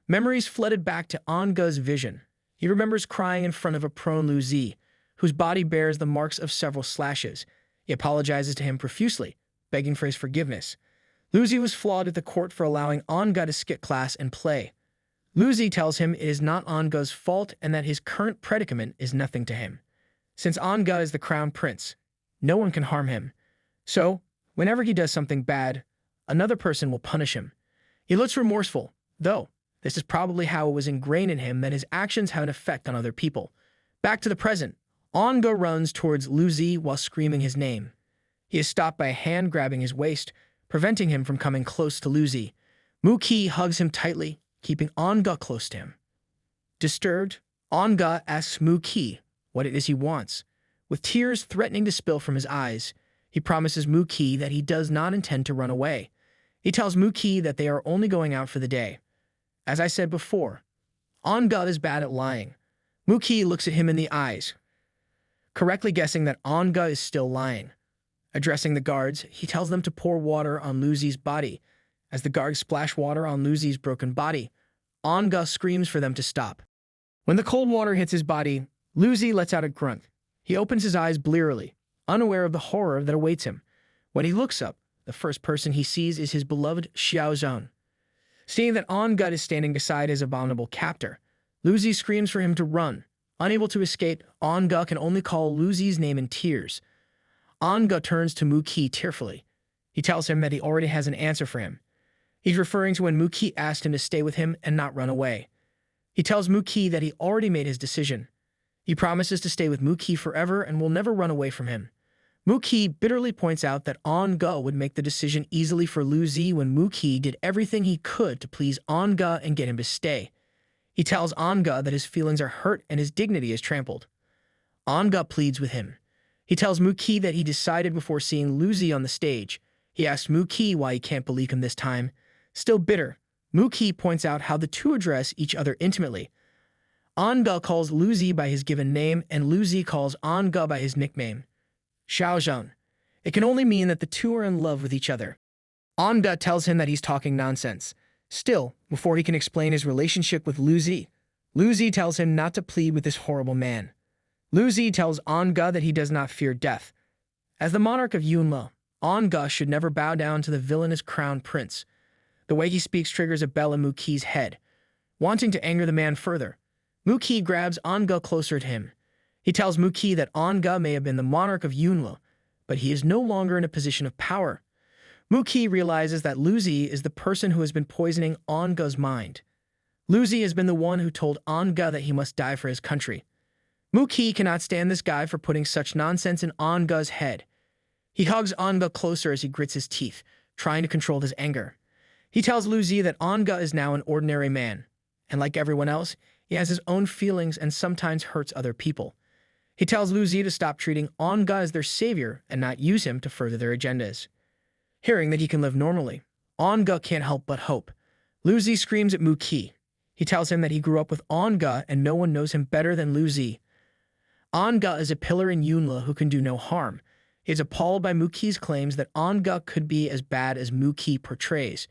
Memories flooded back to Anga's vision. He remembers crying in front of a prone Luzi, whose body bears the marks of several slashes. He apologizes to him profusely, begging for his forgiveness. Luzi was flawed at the court for allowing Anga to skip class and play. Luzi tells him it is not Anga's fault and that his current predicament is nothing to him. Since Anga is the crown prince, no one can harm him. So, whenever he does something bad, another person will punish him. He looks remorseful, though. This is probably how it was ingrained in him that his actions have an effect on other people. Back to the present, Anga runs towards Luzi while screaming his name. He is stopped by a hand grabbing his waist, preventing him from coming close to Luzi. Muki hugs him tightly, keeping Anga close to him. Disturbed, Anga asks Muki what it is he wants. With tears threatening to spill from his eyes, he promises Muki that he does not intend to run away. He tells Muki that they are only going out for the day. As I said before, Anga is bad at lying. Muki looks at him in the eyes, correctly guessing that Anga is still lying. Addressing the guards, he tells them to pour water on Luzi's body. As the guards splash water on Luzi's broken body, Anga screams for them to stop. When the cold water hits his body, Luzi lets out a grunt. He opens his eyes blearily, unaware of the horror that awaits him. When he looks up, the first person he sees is his beloved Xiaozhang. Seeing that Anga is standing beside his abominable captor, Luzi screams for him to run. Unable to escape, Anga can only call Luzi's name in tears. Anga turns to Muki tearfully. He tells him that he already has an answer for him. He's referring to when Muki asked him to stay with him and not run away. He tells Muki that he already made his decision. He promises to stay with Muki forever and will never run away from him. Muki bitterly points out that Anga would make the decision easily for Luzi when Muki did everything he could to please Anga and get him to stay. He tells Anga that his feelings are hurt and his dignity is trampled. Anga pleads with him. He tells Muki that he decided before seeing Luzi on the stage. He asks Muki why he can't believe him this time. Still bitter, Muki points out how the two address each other intimately. Anga calls Luzi by his given name, and Luzi calls Anga by his nickname, Xiaozhang. It can only mean that the two are in love with each other. Anga tells him that he's talking nonsense. Still, before he can explain his relationship with Luzi, Luzi tells him not to plead with this horrible man. Luzi tells Anga that he does not fear death. As the monarch of Yunle, Anga should never bow down to the villainous crown prince. The way he speaks triggers a bell in Muki's head. Wanting to anger the man further, Muki grabs Anga closer to him. He tells Muki that Anga may have been the monarch of Yunle, but he is no longer in a position of power. Muki realizes that Luzi is the person who has been poisoning Anga's mind. Luzi has been the one who told Anga that he must die for his country. Muki cannot stand this guy for putting such nonsense in Anga's head. He hugs Anga closer as he grits his teeth, trying to control his anger. He tells Luzi that Anga is now an ordinary man, and like everyone else, He has his own feelings and sometimes hurts other people. He tells Luo Ange to stop treating Ange as their savior and not use him to further their agendas. Hearing that he can live normally, Ange can't help but hope. Luo Ange screams at Qi. He tells him that he grew up with Ange and no one knows him better than Luo Ange. Ange is a pillar in Yunle who can do no harm. He is appalled by Qi's claims that Ange could be as bad as Qi portrays.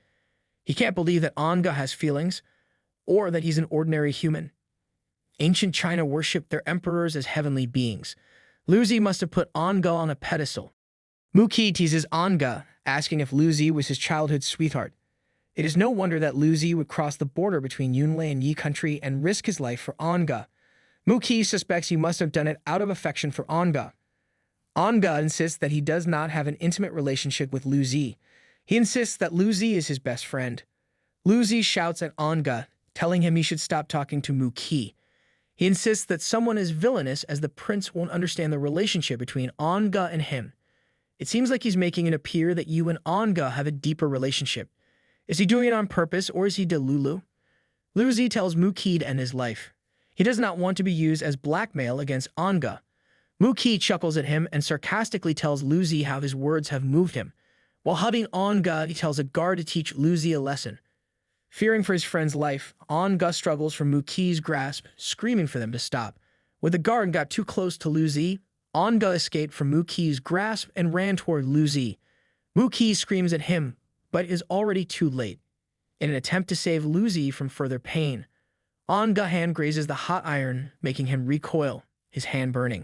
He can't believe that Ange has feelings, or that he's an ordinary human. Ancient China worshipped their emperors as heavenly beings. Luo Ange must have put Ange on a pedestal. Qi teases Ange, asking if Luo Ange was his childhood sweetheart. It is no wonder that Luo Ange would cross the border between Yunle and Yi country and risk his life for Ange. Qi suspects he must have done it out of affection for Ange. Ange insists that he does not have an intimate relationship with Luo Ange. He insists that Luo Ange is his best friend. Luo Ange shouts at Ange, telling him he should stop talking to Qi. He insists that someone as villainous as the prince won't understand the relationship between Ange and him. It seems like he's making it appear that you and Ange have a deeper relationship. Is he doing it on purpose, or is he delulu? Luo Ange tells Qi to end his life. He does not want to be used as blackmail against Ange. Qi chuckles at him and sarcastically tells Luo Ange how his words have moved him. While hugging Ange, he tells a guard to teach Luo Ange a lesson. Fearing for his friend's life, Ange struggles from Qi's grasp, screaming for them to stop. When the guard got too close to Luo Ange, Ange escaped from Qi's grasp and ran toward Luo Ange. Qi screams at him, but is already too late. In an attempt to save Luo Ange from further pain, Ange's hand grazes the hot iron, making him recoil, his hand burning.